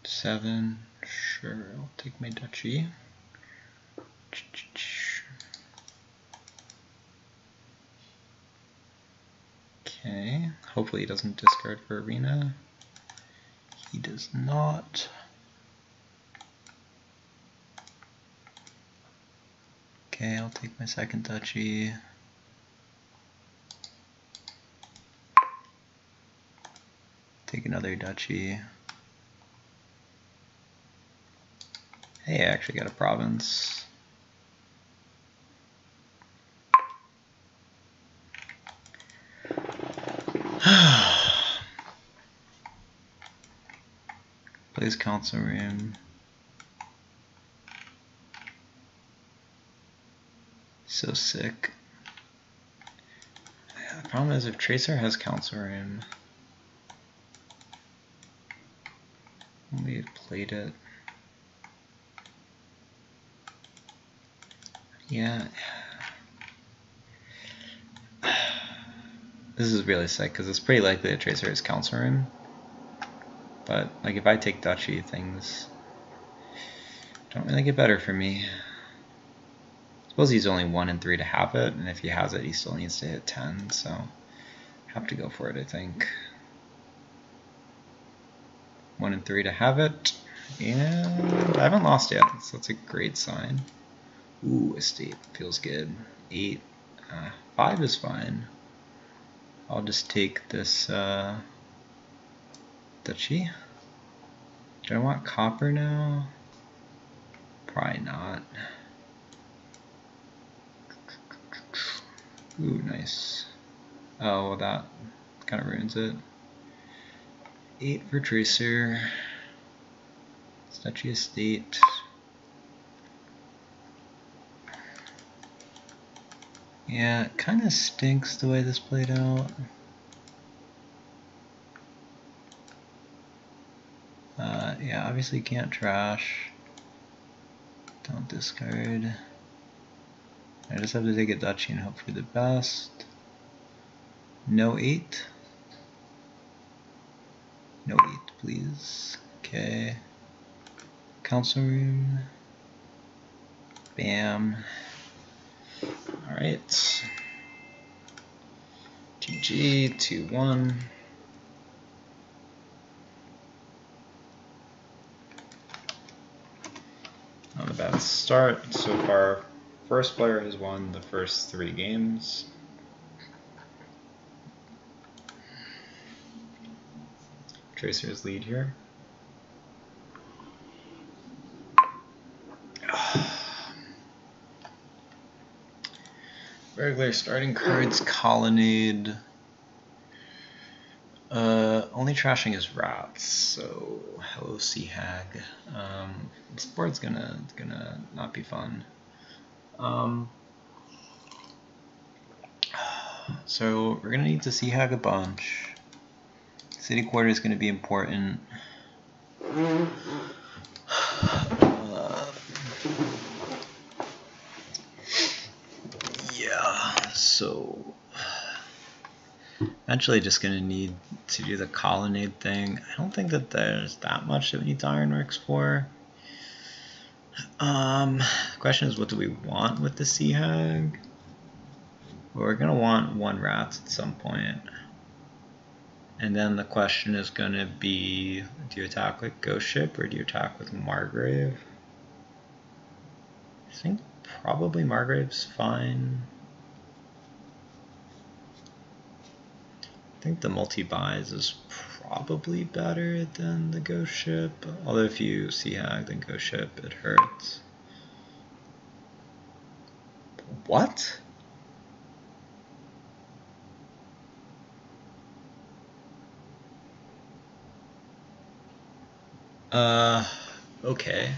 Speaker 1: 7. Sure, I'll take my duchy. Okay, hopefully he doesn't discard for arena. He does not. Okay, I'll take my second duchy. Take another duchy. Hey, I actually got a province. Plays council room. So sick. Yeah, the problem is if Tracer has council room, we had played it. Yeah. This is really sick because it's pretty likely that Tracer has council room. But like if I take duchy, things don't really get better for me. I suppose he's only 1 and 3 to have it, and if he has it, he still needs to hit 10, so I have to go for it, I think. 1 and 3 to have it, and I haven't lost yet, so that's a great sign. Ooh, estate feels good. 8, 5 is fine. I'll just take this duchy. Do I want copper now? Probably not. Ooh, nice. Oh, well, that kind of ruins it. 8 for Tracer. Duchy estate. Yeah, it kind of stinks the way this played out. Yeah, obviously can't trash. Don't discard. I just have to take a duchy and hope for the best. No 8. No 8, please. Okay. Council room. Bam. Alright. GG, 2-1. Not a bad start so far. First player has won the first 3 games. Tracer's lead here. Regular starting cards, Colonnade. Only trashing is rats, so hello Sea Hag. This board's gonna not be fun. So we're gonna need to Sea Hag a bunch. City Quarter is gonna be important. Yeah, so eventually just going to need to do the Colonnade thing. I don't think that there's that much that we need to Ironworks for. The question is, what do we want with the Sea Hag? Well, we're going to want 1 rats at some point. And then the question is going to be, do you attack with Ghost Ship or do you attack with Margrave? I think probably Margrave's fine. I think the multi-buys is probably better than the Ghost Ship. Although if you Sea Hag, then Ghost Ship, it hurts. What? Okay.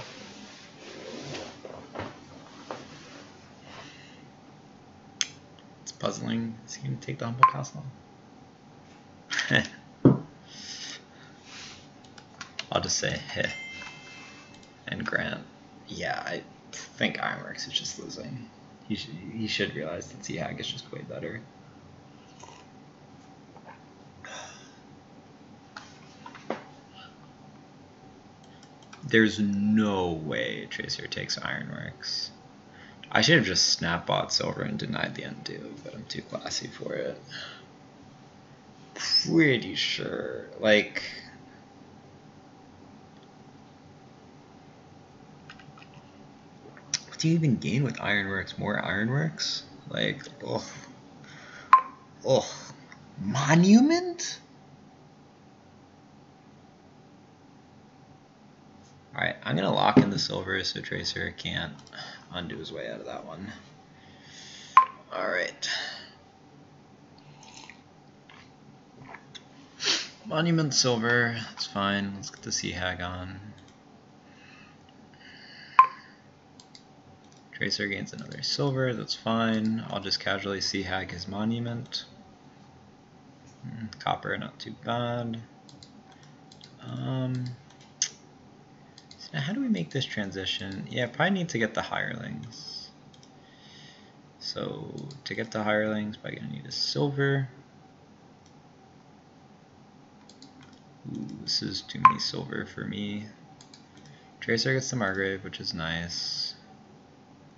Speaker 1: It's puzzling. Is he going to take the Humble Castle? I'll just say heh. And Grant. Yeah, I think Ironworks is just losing. He should realize that Sea Hag is just way better. There's no way Tracer takes Ironworks. I should have just snap bought silver and denied the undo, but I'm too classy for it. Pretty sure. Like, what do you even gain with Ironworks? More Ironworks? Like, ugh. Ugh. Monument? Alright, I'm gonna lock in the silver so Tracer can't undo his way out of that one. Alright. Monument silver, that's fine. Let's get the Sea Hag on. Tracer gains another silver, that's fine. I'll just casually Sea Hag his monument. Copper, not too bad. So now how do we make this transition? Yeah, probably need to get the hirelings. So to get the hirelings, probably gonna need a silver. Ooh, this is too many silver for me. Tracer gets the Margrave, which is nice.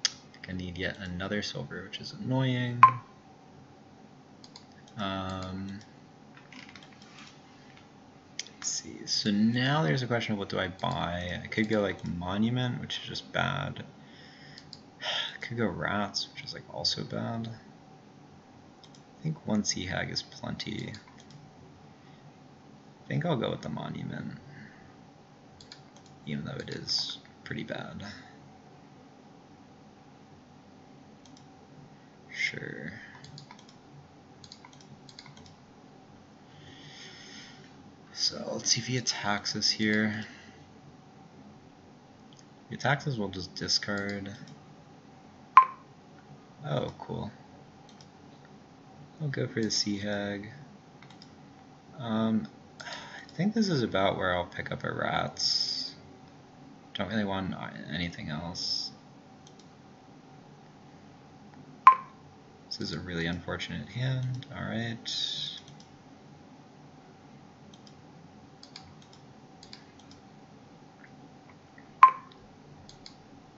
Speaker 1: I think I need yet another silver, which is annoying. Let's see, so now there's a question of what do I buy. I could go like Monument, which is just bad. I could go Rats, which is like also bad. I think one Sea Hag is plenty. I think I'll go with the Monument, even though it is pretty bad. Sure. So let's see if he attacks us here. If he attacks us, we'll just discard. Oh, cool. I'll go for the Sea Hag. I think this is about where I'll pick up a Rats. Don't really want anything else. This is a really unfortunate hand. Alright.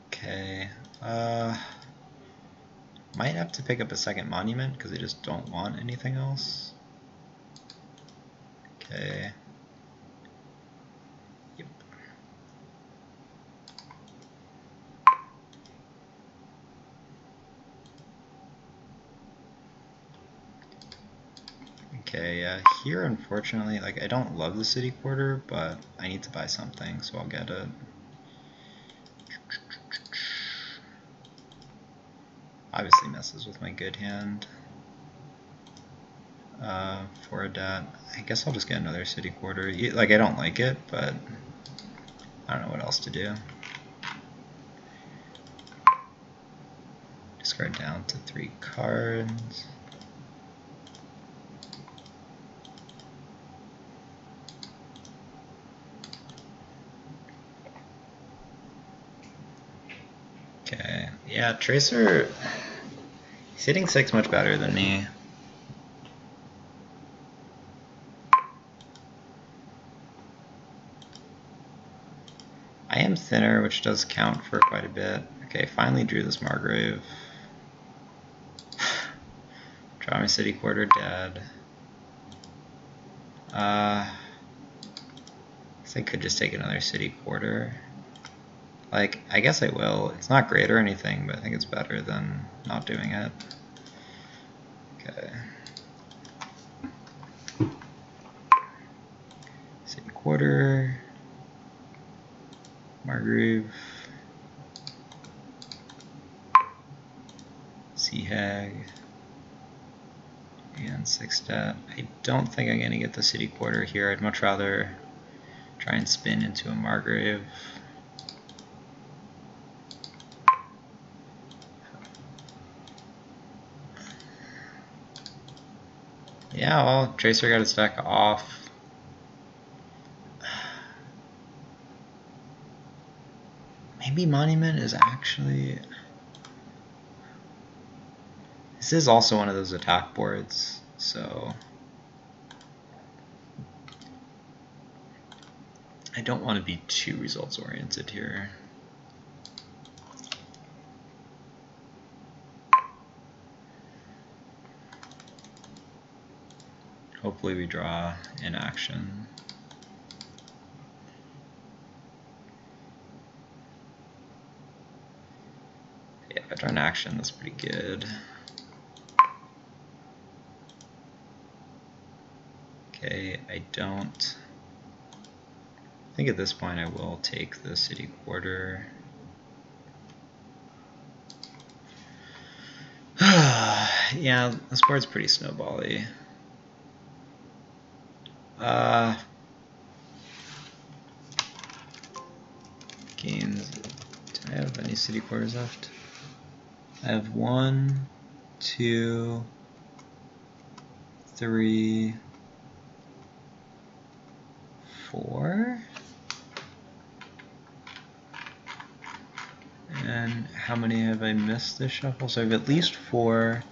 Speaker 1: Okay. Might have to pick up a second Monument because I just don't want anything else. Okay. Yep. Okay, here unfortunately, like I don't love the city quarter, but I need to buy something, so I'll get it. Obviously messes with my good hand. For that, I guess I'll just get another city quarter. Like I don't like it, but I don't know what else to do. Discard down to 3 cards. Okay, yeah, Tracer, he's hitting 6 much better than me. I am thinner, which does count for quite a bit. Okay, finally drew this Margrave. Draw my city quarter dead. I guess I could just take another city quarter. Like, I guess I will. It's not great or anything, but I think it's better than not doing it. Okay. City Quarter. Margrave. Seahag. And Sixtet. I don't think I'm going to get the City Quarter here. I'd much rather try and spin into a Margrave. Yeah, well, Tracer got his deck off. Maybe Monument is actually... This is also one of those attack boards, so... I don't want to be too results oriented here. Hopefully we draw in action. Yeah, if I draw an action, that's pretty good. Okay, I don't... I think at this point I will take the City Quarter. Yeah, this board's pretty snowbally. Gains. Do I have any City Quarters left? I have 1, 2, 3, 4. And how many have I missed this shuffle? So I have at least 4.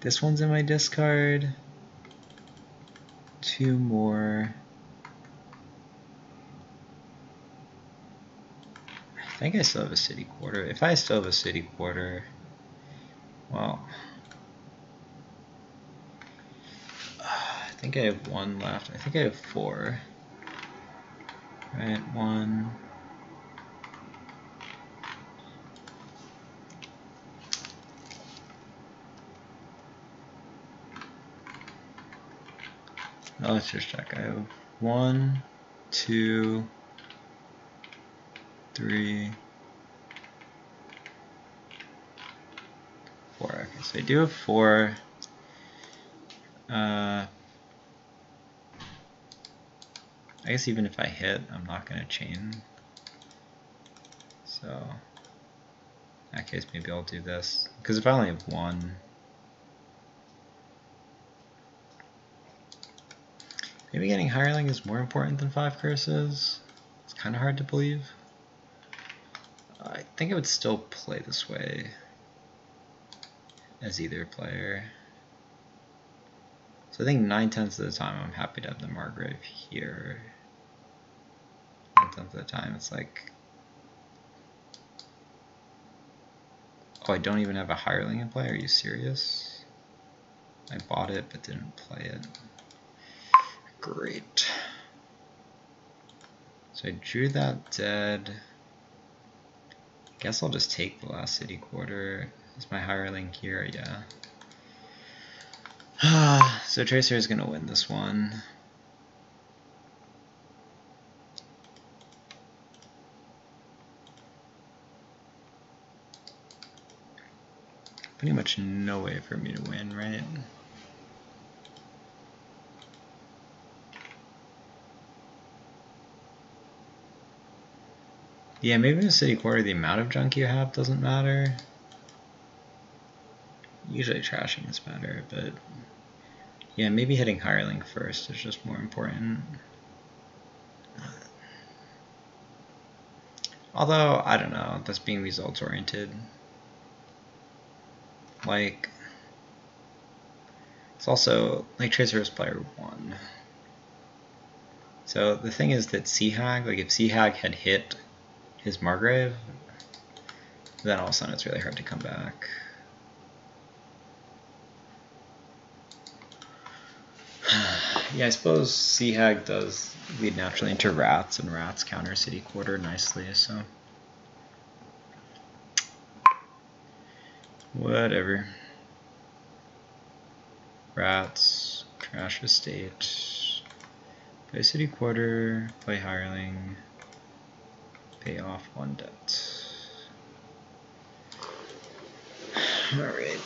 Speaker 1: This one's in my discard. 2 more. I think I still have a City Quarter. If I still have a City Quarter, well, I think I have 1 left. I think I have 4. Right, 1. Oh, let's just check. I have 1, 2, 3, 4. Okay, so I do have 4. I guess even if I hit, I'm not going to chain. So, in that case, maybe I'll do this. Because if I only have 1, maybe getting Hireling is more important than 5 curses. It's kind of hard to believe. I think I would still play this way as either player. So I think 9/10 of the time I'm happy to have the Margrave here. 9/10 of the time it's like, oh, I don't even have a Hireling in play? Are you serious? I bought it but didn't play it. Great. So I drew that dead. Guess I'll just take the last City Quarter. Is my Hireling here? Yeah. So Tracer is going to win this one. Pretty much no way for me to win, right? Yeah, maybe in the City Quarter the amount of junk you have doesn't matter. Usually trashing is better, but yeah, maybe hitting Hireling first is just more important. Although, I don't know, that's being results oriented. Like, it's also, like, Tracer is player 1. So the thing is that Seahag, like if Seahag had hit his Margrave, then all of a sudden it's really hard to come back. Yeah, I suppose Seahag does lead naturally into Rats, and Rats counter City Quarter nicely, so Whatever. Rats, trash estate, play city quarter, play hireling, pay off one debt. Alright.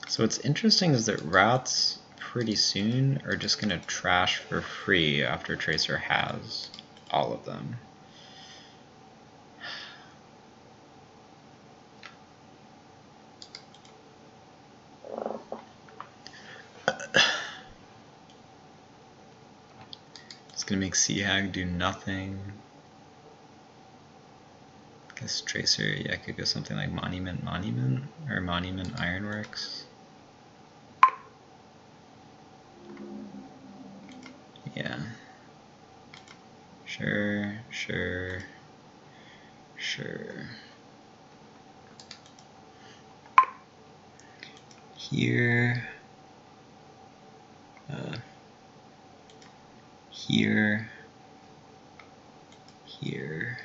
Speaker 1: So what's interesting is that rats pretty soon are just going to trash for free after Tracer has all of them. It's going to make Seahag do nothing. I guess Tracer, yeah, could go something like Monument, or Monument Ironworks. Yeah. Sure. Here. Here.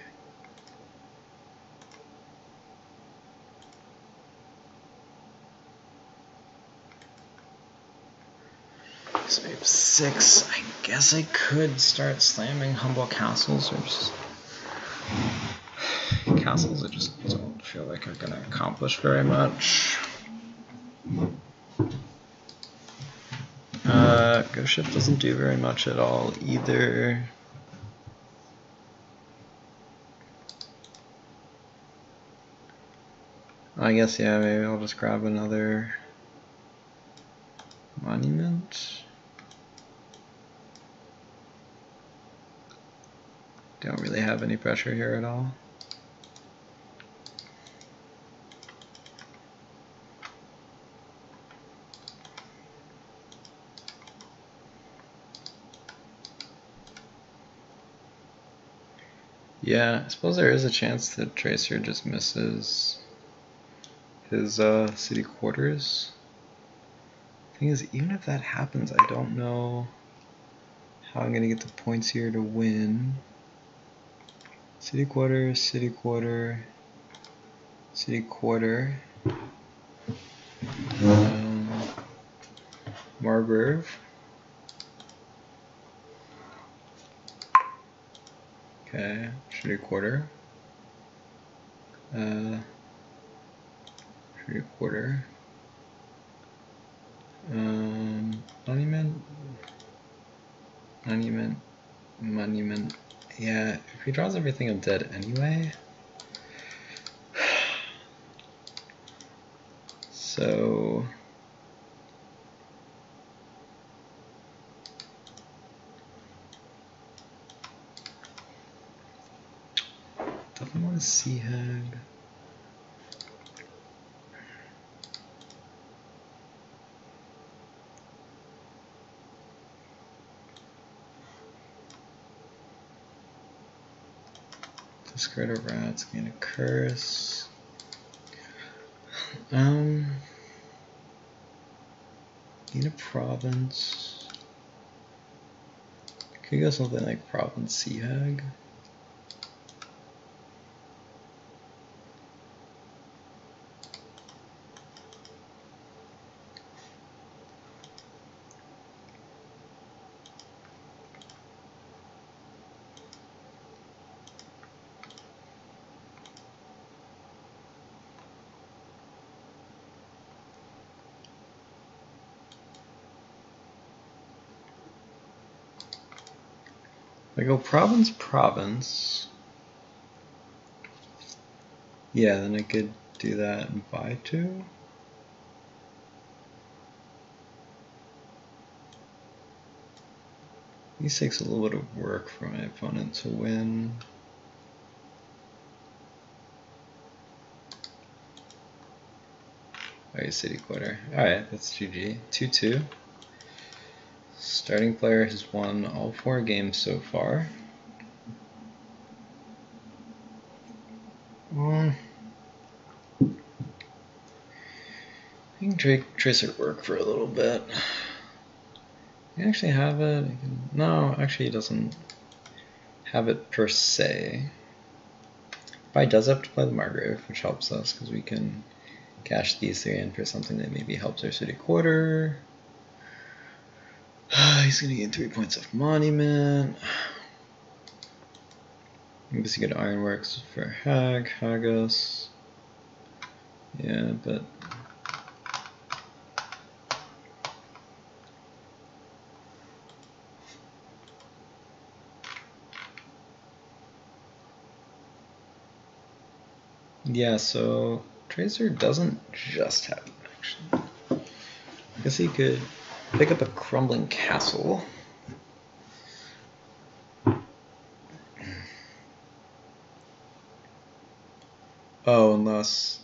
Speaker 1: So we have 6. I guess I could start slamming Humble Castles, or just castles I just don't feel like are going to accomplish very much. Ghost Ship doesn't do very much at all either. I guess, yeah, maybe I'll just grab another monument. Don't really have any pressure here at all. Yeah, I suppose there is a chance that Tracer just misses his city quarters. Thing is, even if that happens, I don't know how I'm gonna get the points here to win. City quarter, city quarter, city quarter. Margrave. Okay, city quarter. City quarter. Monument. Yeah, if he draws everything, I'm dead anyway. So definitely want to Seahag. Discard a rats, gain a curse. Need a province. Could go something like province Seahag. I go province. Yeah, then I could do that and buy 2. This takes a little bit of work for my opponent to win. Alright, city quarter. Alright, that's GG. 2-2. Starting player has won all 4 games so far. I can Tracer work for a little bit. I actually have it. No, actually he doesn't have it per se. Probably does have to play the Margrave, which helps us because we can cash these three in for something that maybe helps our city quarter. He's going to gain 3 points of monument. I guess you get Ironworks for Haggis. Yeah, but yeah, so Tracer doesn't just have action. I guess he could pick up a crumbling castle. Oh, unless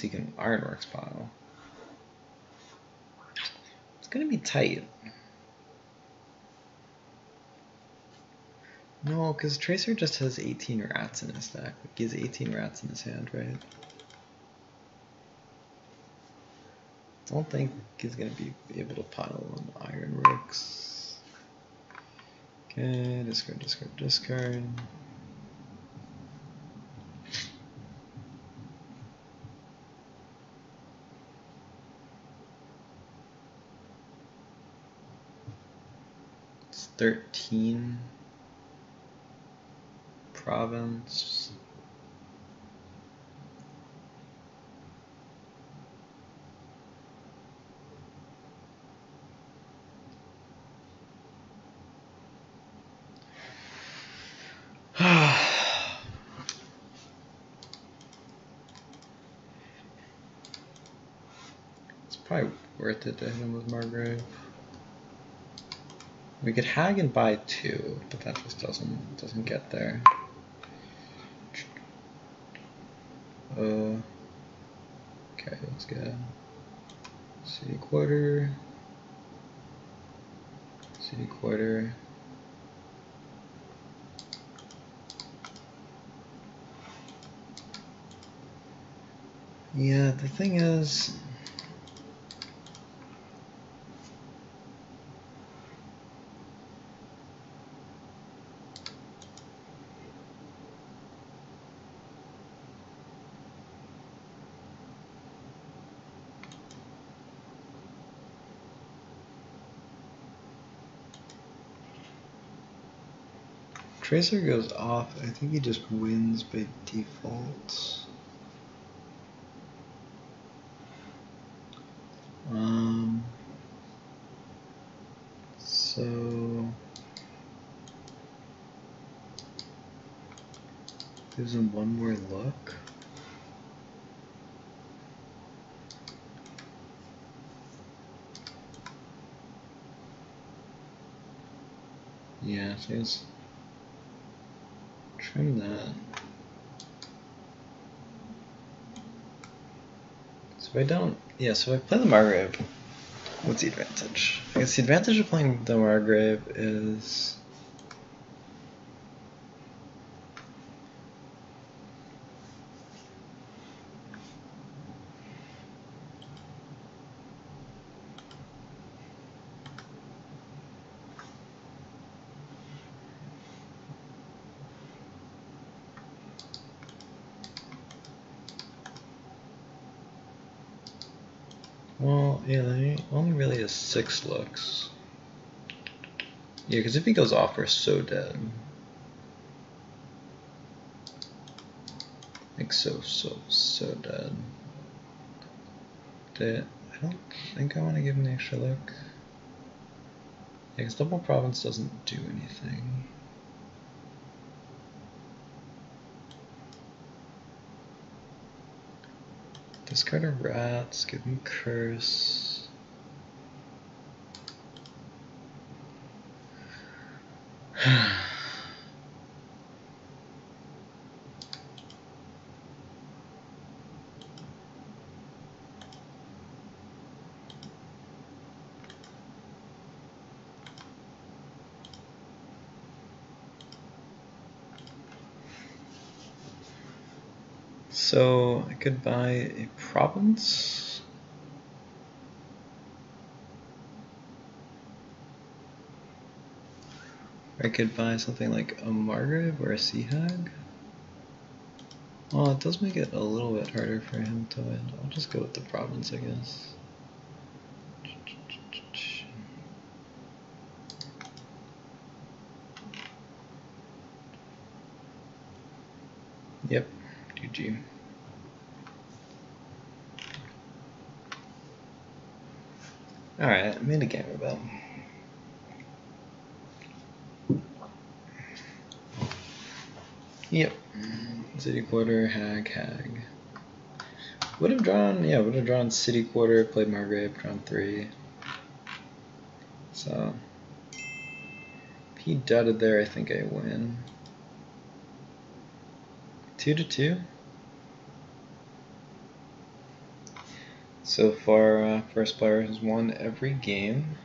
Speaker 1: he can Ironworks pile. It's gonna be tight. No, because Tracer just has 18 rats in his deck. He has 18 rats in his hand, right? I don't think he's gonna be able to pile on Ironworks. Okay, discard, discard, discard. It's 13 province. It's probably worth it to hit him with Margrave. We could hag and buy 2, but that just doesn't get there. Okay, let's get city quarter. City quarter. Yeah, the thing is, Tracer goes off. I think he just wins by default. So gives him one more look. Yeah, so let's trim that. So if I don't, yeah, so if I play the Margrave, what's the advantage? I guess the advantage of playing the Margrave is well, yeah, he only really has 6 looks. Yeah, because if he goes off, we're so dead. Like so dead. I don't think I want to give him the extra look. Yeah, because double province doesn't do anything. Discard a rats, give him curse. So I could buy a province. Or I could buy something like a Margrave or a Sea Hag. Well, it does make it a little bit harder for him to win. I'll just go with the province, I guess. Yep, GG. Alright, I made a game about. Yep. City quarter, hag. Would have drawn city quarter, played Margrave, drawn 3. So if he dudded there, I think I win. 2-2. So far, first player has won every game.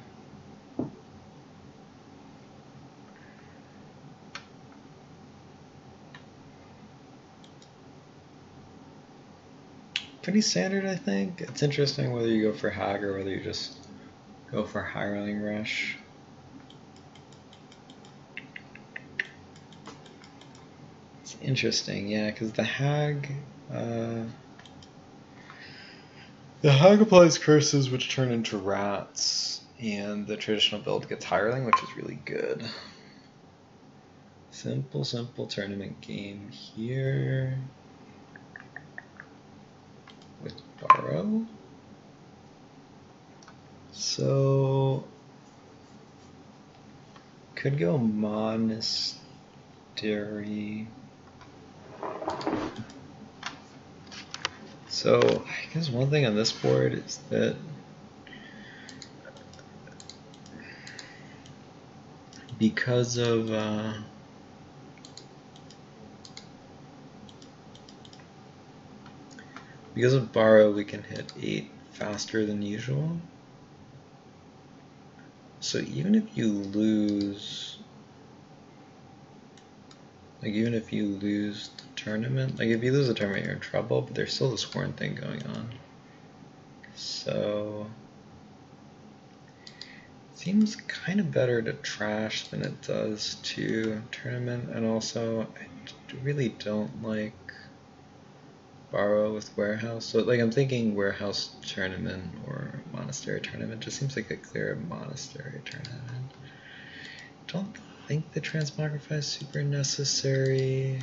Speaker 1: Pretty standard, I think. It's interesting whether you go for hag or whether you just go for hireling rush. It's interesting, yeah, because the hag applies curses which turn into rats, and the traditional build gets hireling, which is really good. Simple tournament game here. With borrow. So could go monastery. So I guess one thing on this board is that because of borrow, we can hit 8 faster than usual. So even if you lose, even if you lose the tournament, if you lose the tournament, you're in trouble, but there's still this horn thing going on. So it seems kind of better to trash than it does to tournament, and also I really don't like borrow with warehouse. So I'm thinking warehouse tournament or monastery tournament. Just seems like a clear monastery tournament. Don't think the transmogrify is super necessary.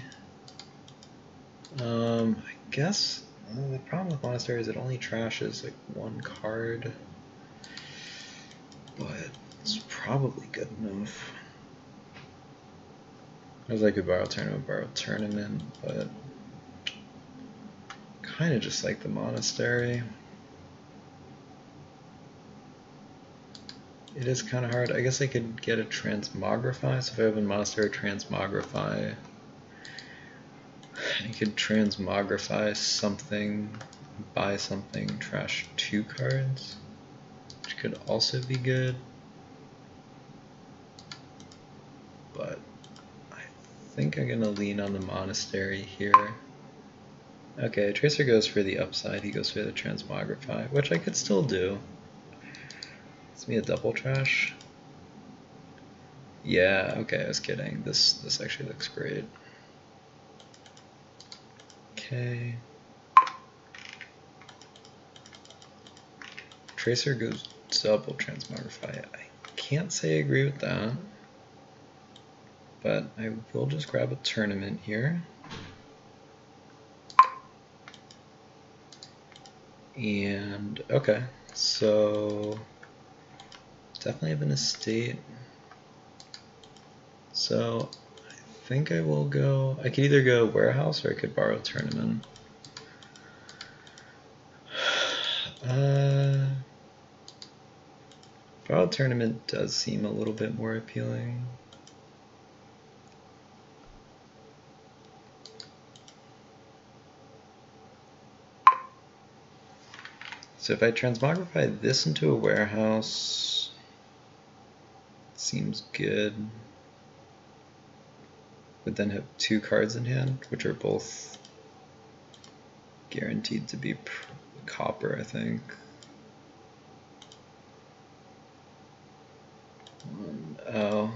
Speaker 1: I guess the problem with monastery is it only trashes 1 card, but it's probably good enough. I was like a borrow tournament, but kind of just like the monastery. It is kind of hard. I guess I could get a transmogrify. So if I have a monastery transmogrify, I could transmogrify something, buy something, trash 2 cards, which could also be good. But I think I'm gonna lean on the monastery here. Okay, Tracer goes for the upside. He goes for the transmogrify, which I could still do. It's me a double trash. Yeah, okay, I was kidding. This actually looks great. Okay. Tracer goes double transmogrify. I can't say I agree with that, but I will just grab a tournament here. And okay, so definitely have an estate. So I think I will go, I could either go warehouse or I could borrow tournament. Borrow tournament does seem a little bit more appealing. So if I transmogrify this into a warehouse, it seems good. Would then have 2 cards in hand, which are both guaranteed to be copper, I think. Oh.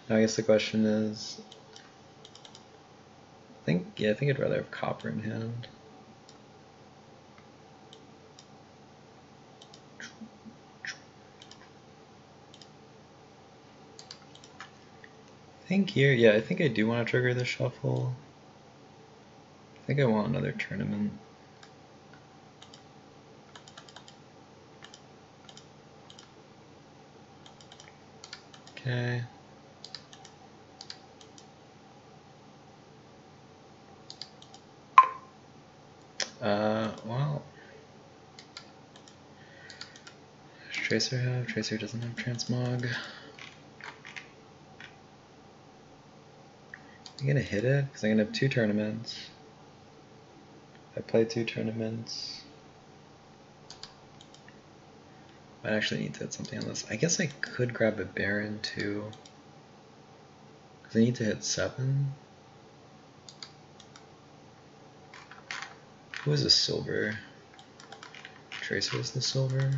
Speaker 1: Now I guess the question is, think I'd rather have copper in hand. I think here, yeah, I think I do want to trigger the shuffle. I think I want another tournament. Okay. Well, does Tracer have? Tracer doesn't have transmog. I'm gonna hit it because I'm gonna have 2 tournaments. If I play 2 tournaments, I actually need to hit something on this. I guess I could grab a Baron too, because I need to hit 7. Who is a silver? Tracer is the silver.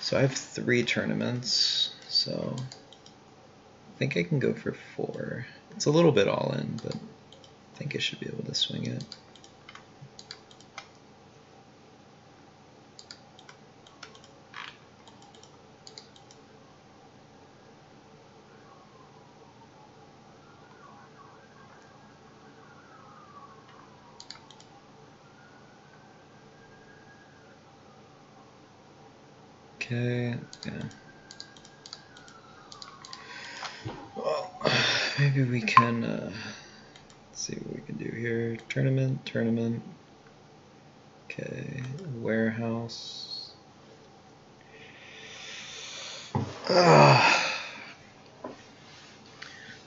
Speaker 1: So I have 3 tournaments, so I think I can go for 4. It's a little bit all in, but I think I should be able to swing it. Okay, yeah. Well, maybe we can let's see what we can do here. Tournament. Okay, warehouse.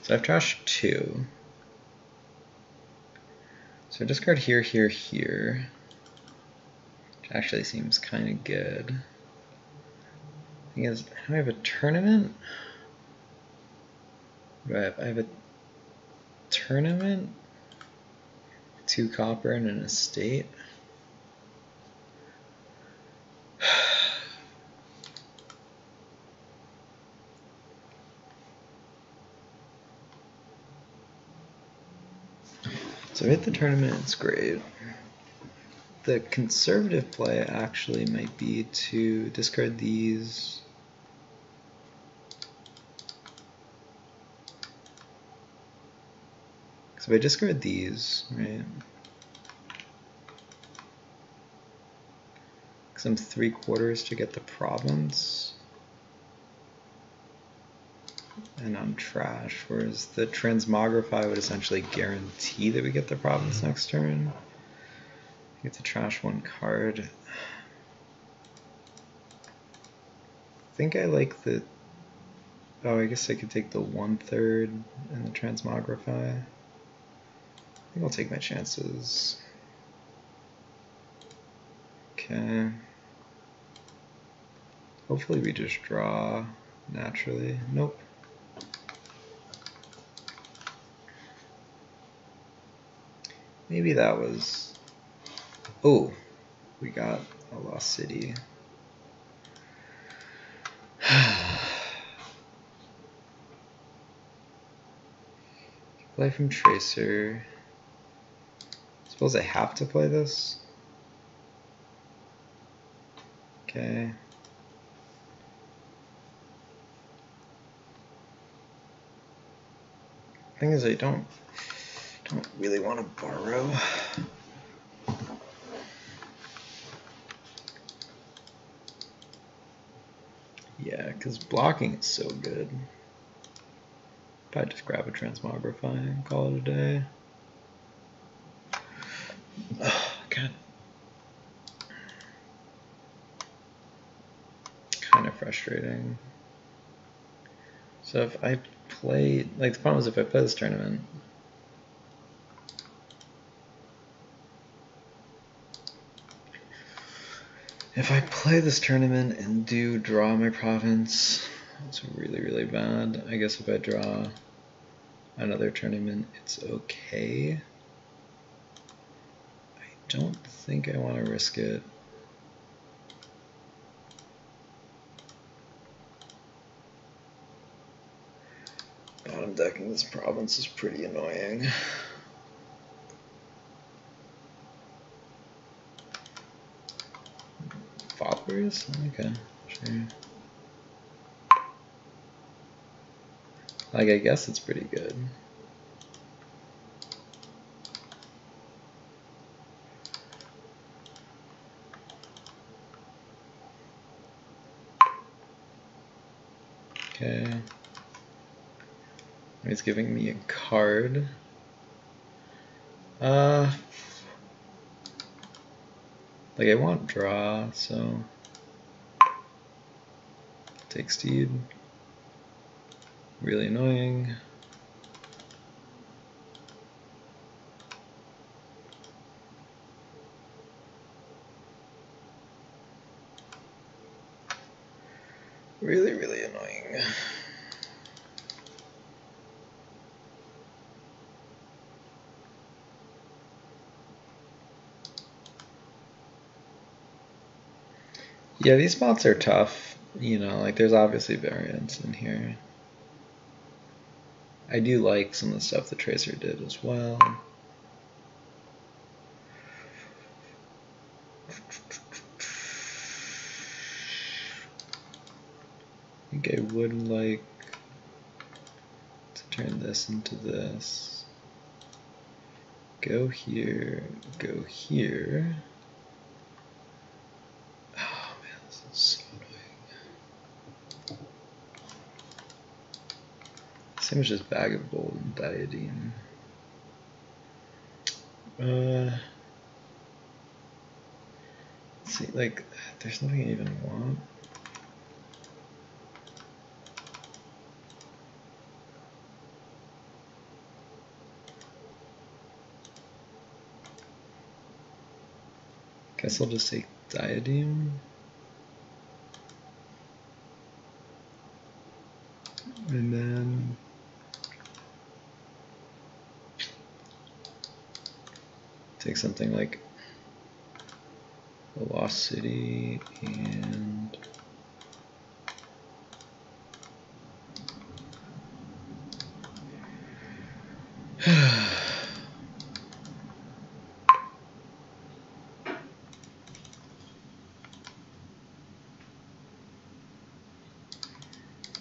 Speaker 1: So I've trashed 2. So I discard here, here. Which actually seems kind of good. Thing is, do I have a tournament? What do I have? I have a tournament, 2 copper, and an estate. So I hit the tournament, it's great. The conservative play actually might be to discard these. So if I discard these, right? Because I'm 3/4 to get the province. And I'm trash, whereas the Transmogrify would essentially guarantee that we get the province next turn. I get to trash 1 card. I think I like the... Oh, I guess I could take the 1/3 and the Transmogrify. I think I'll take my chances. Okay. Hopefully we just draw naturally. Nope. Maybe that was... Oh, we got a Lost City. Play from Tracer. Suppose I have to play this? Okay. Thing is, I don't really want to borrow. Yeah, because blocking is so good. Probably just grab a Transmogrify and call it a day. Oh, God. Kind of frustrating. So if I play, like the problem is if I play this tournament, and do draw my province, it's really, really bad. I guess if I draw another tournament, it's okay. I don't think I want to risk it. decking this province is pretty annoying. Foppers? Okay, sure. Like, I guess it's pretty good. Okay. He's giving me a card. Like, I want draw, so take Steed. Really annoying. Really, really annoying. Yeah, these spots are tough. You know, like there's obviously variance in here. I do like some of the stuff the Tracer did as well. I think I would like to turn this into this. Go here, go here. Oh man, this is so annoying. Same as just Bag of Gold and Diadem. Let's see, like, there's nothing I even want. Guess I'll just take Diadem. And then take something like the Lost City and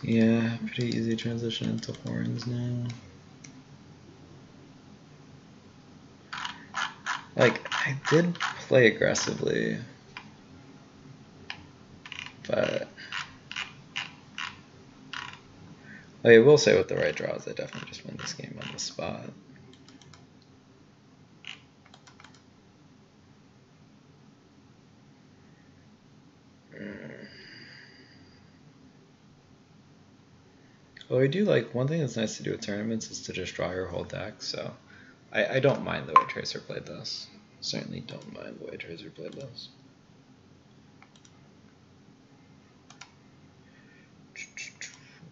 Speaker 1: yeah, pretty easy transition into horns now. Like, I did play aggressively, but I will say with the right draws, I definitely just win this game on the spot. Well, I do like, one thing that's nice to do with tournaments is to just draw your whole deck, so I don't mind the way Tracer played this. Certainly don't mind the way Tracer played this.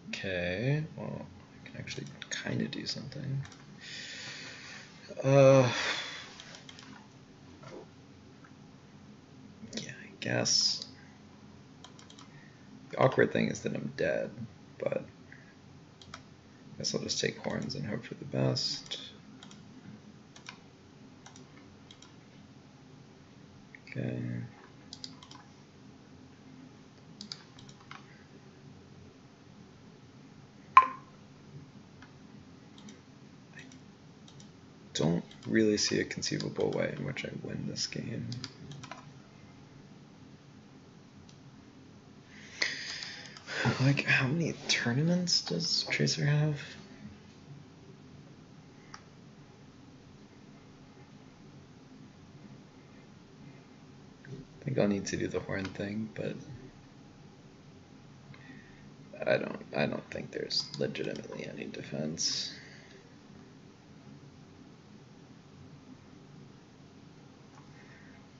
Speaker 1: Okay, well, I can actually kind of do something. Yeah, I guess. The awkward thing is that I'm dead, but I guess I'll just take horns and hope for the best. Okay. Don't really see a conceivable way in which I win this game. Like, how many tournaments does Tracer have? I think I'll need to do the horn thing, but I don't think there's legitimately any defense.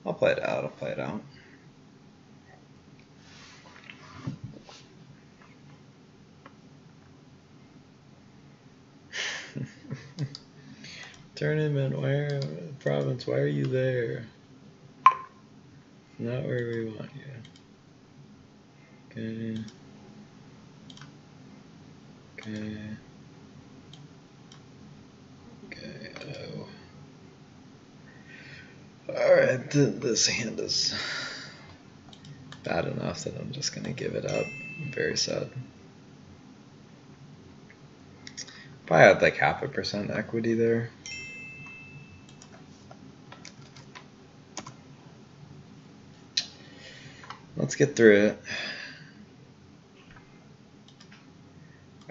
Speaker 1: I'll play it out, I'll play it out. Tournament, province, why are you there? Not where we want you. Okay. Okay. Alright, this hand is bad enough that I'm just gonna give it up. I'm very sad. Probably had like 0.5% equity there. Let's get through it.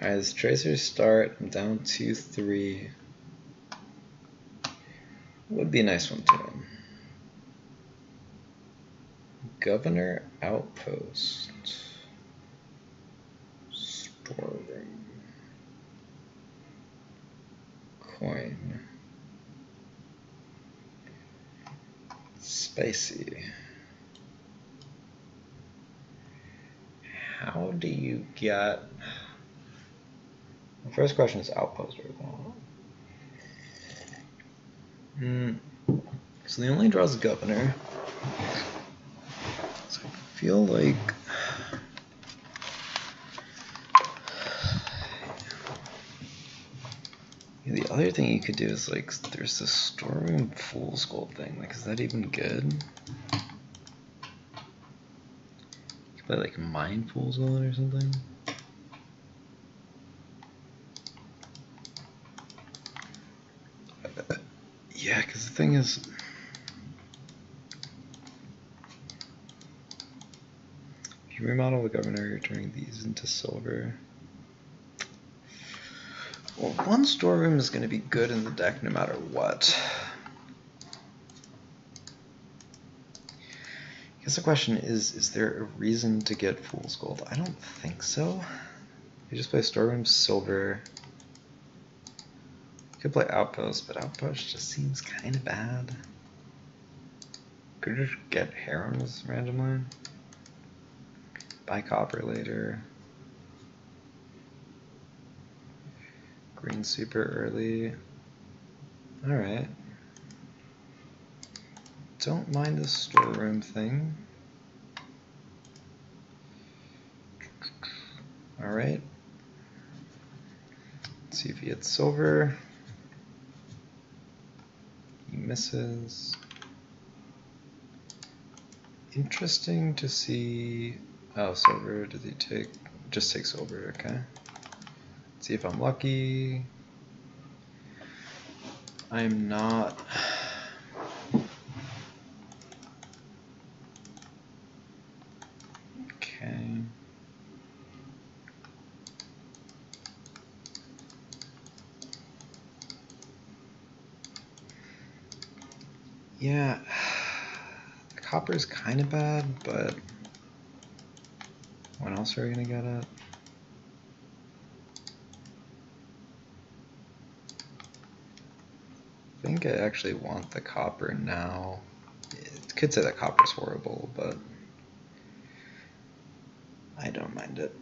Speaker 1: Alright, as Tracer start, I'm down 2-3. Would be a nice one too. Governor Outpost. Storeroom. Coin. Spicy. How do you get... The first question is Outpost right now. So the only draws Governor. So I feel like... The other thing you could do is like, there's this Storeroom Fool's Gold thing. Like, is that even good? You could play like Mind Fool's Gold or something. Yeah, because the thing is, if you remodel the Governor, you're turning these into silver. Well, one Storeroom is going to be good in the deck no matter what. I guess the question is there a reason to get Fool's Gold? I don't think so. You just play Storeroom Silver. You could play Outpost, but Outpost just seems kind of bad. Could you just get Heroes randomly? Buy copper later. Green super early. Alright. Don't mind the Storeroom thing. Alright. Let's see if he hits silver. He misses. Interesting to see. Oh, silver. Does he take? Just take silver. Okay. Let's see if I'm lucky. I'm not. Okay. Yeah. The copper is kind of bad, but when else are we gonna get it? I think I actually want the copper now. It could say that copper's horrible, but I don't mind it.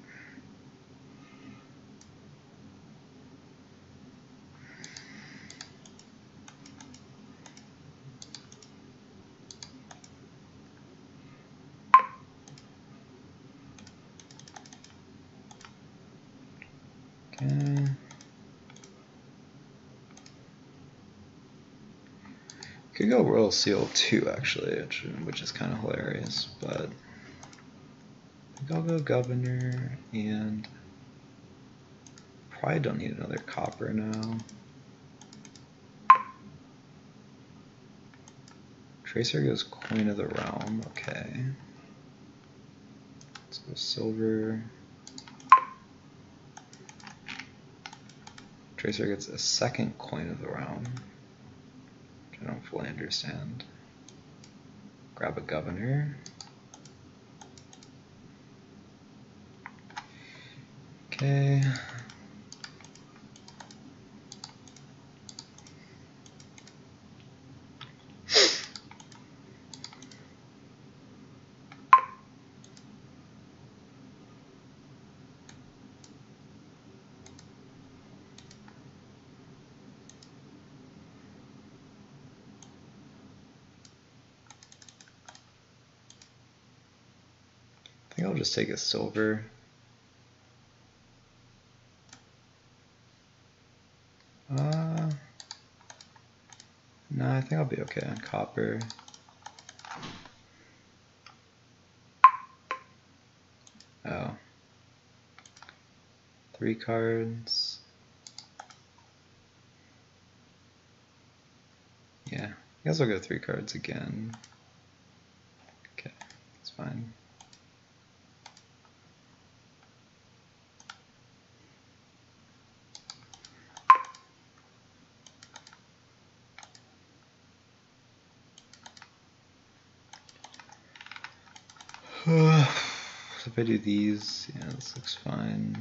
Speaker 1: Okay. Could go Royal Seal too, actually, which is kind of hilarious, but I think I'll go Governor, and probably don't need another copper now. Tracer goes Coin of the Realm, okay. Let's go silver. Tracer gets a second Coin of the Realm. I don't fully understand. Grab a Governor. Okay. I think I'll just take a silver. No, I think I'll be okay on copper. 3 cards. Yeah, I guess I'll go 3 cards again. Okay, that's fine. So if I do these, yeah, this looks fine.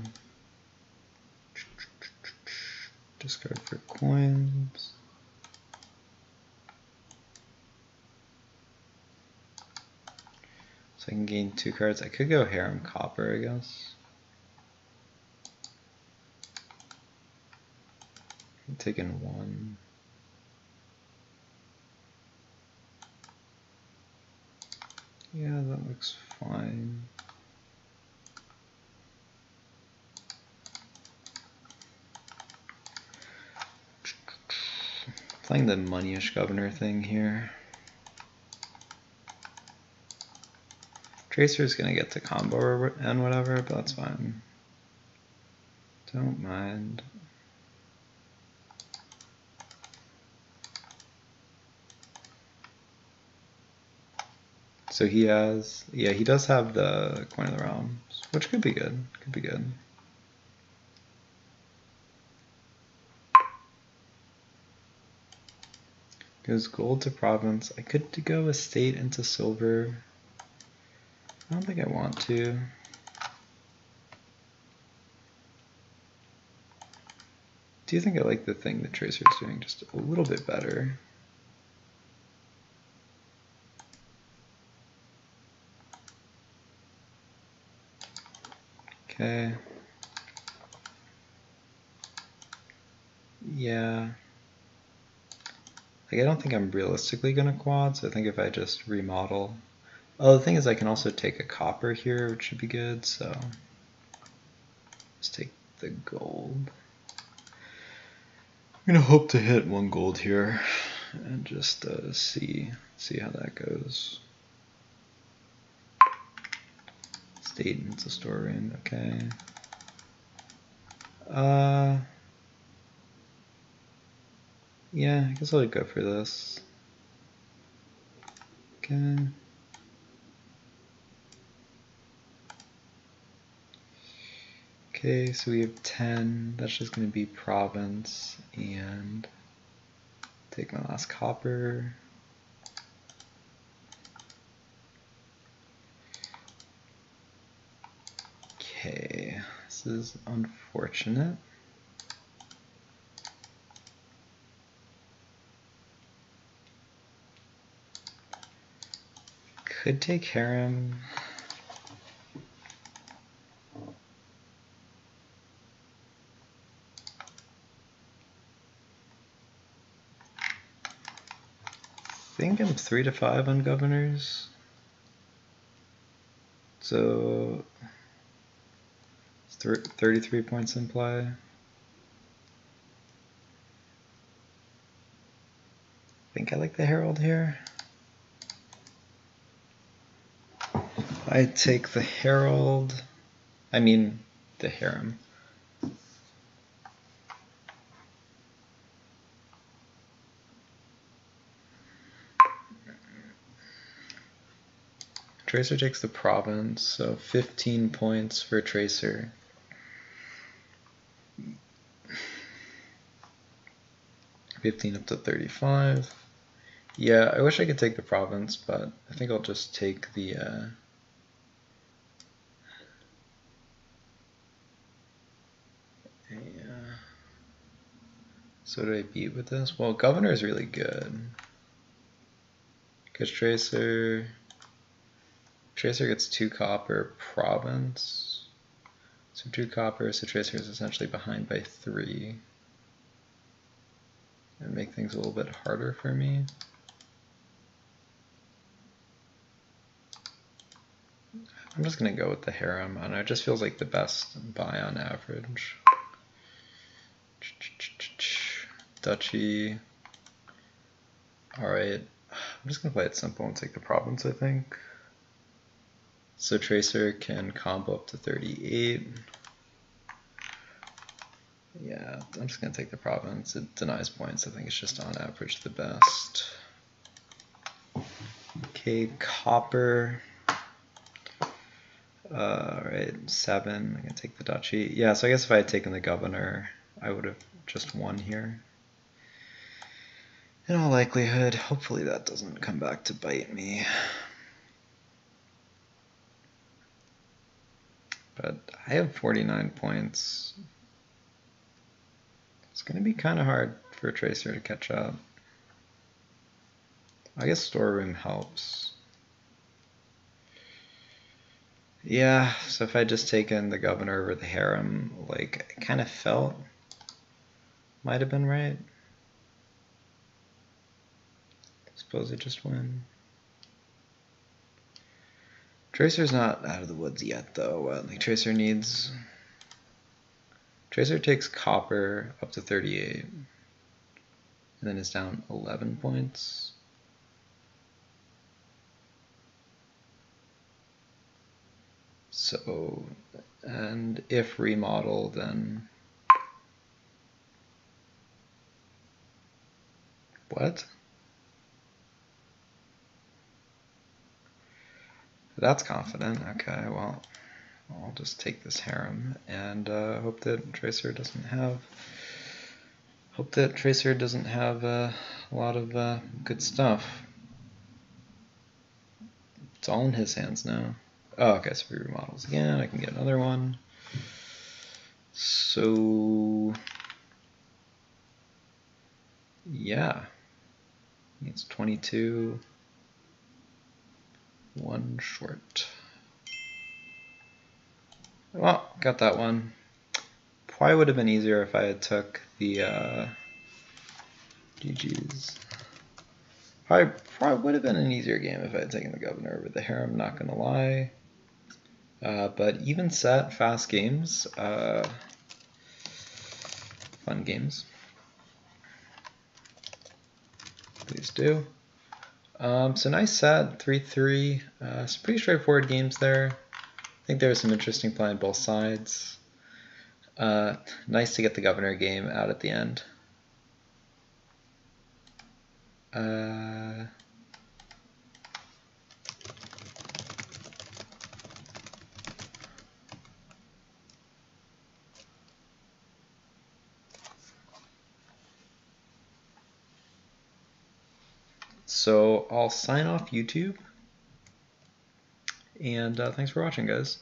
Speaker 1: Discard for coins. So I can gain 2 cards. I could go Harem Copper, I guess. I'm taking 1. Yeah, that looks fine. Playing the Moneyish Governor thing here. Tracer's gonna get to combo and whatever, but that's fine. Don't mind. So he has, yeah, he does have the Coin of the Realms, which could be good. Could be good. Goes gold to province. I could go estate into silver. I don't think I want to. Do you think I like the thing that Tracer is doing just a little bit better? Okay. Yeah. Like, I don't think I'm realistically gonna quad, so I think if I just remodel. Oh, the thing is I can also take a copper here, which should be good, so let's take the gold. I'm gonna hope to hit 1 gold here and just see how that goes. State into storeroom, okay. Yeah, I guess I'll go for this. Okay. Okay, so we have 10. That's just going to be province and take my last copper. Okay, this is unfortunate. Could take Harem. I think I'm 3 to 5 on governors. So 33 points in play. I think I like the Herald here. I take the Herald, I mean the Harem. Tracer takes the province, so 15 points for Tracer. $15 up to 35. Yeah, I wish I could take the province, but I think I'll just take the yeah. So what do I beat with this? Well, governor is really good. Because Tracer gets 2 copper, province. So 2 copper, so Tracer is essentially behind by 3. And make things a little bit harder for me. I'm just gonna go with the Harem. I don't know, it just feels like the best buy on average. Duchy. Alright, I'm just gonna play it simple and take the province, I think. So Tracer can combo up to 38. Yeah, I'm just gonna take the province. It denies points. I think it's just on average the best. Okay, copper. Right, 7. I'm gonna take the duchy. Yeah, so I guess if I had taken the governor, I would have just won here. In all likelihood, hopefully that doesn't come back to bite me. But I have 49 points. It's going to be kind of hard for Tracer to catch up. I guess storeroom helps. Yeah, so if I just taken the governor over the harem, like, I kind of felt might have been right. Suppose I just win. Tracer's not out of the woods yet, though. Like Tracer needs... Tracer takes copper up to 38, and then is down 11 points. So, and if remodel, then... What? That's confident. Okay, well, I'll just take this harem and hope that Tracer doesn't have a lot of good stuff. It's all in his hands now. Oh, okay, so he remodels again. I can get another one. So yeah, it's 22. One short. Well, got that one. Probably would have been easier if I had took the GG's. Probably would have been an easier game if I had taken the governor over the harem, not gonna lie. But even set, fast games, fun games. Please do. So nice set, 3-3. Some pretty straightforward games there. I think there was some interesting play on both sides. Nice to get the governor game out at the end. So I'll sign off YouTube, and thanks for watching, guys.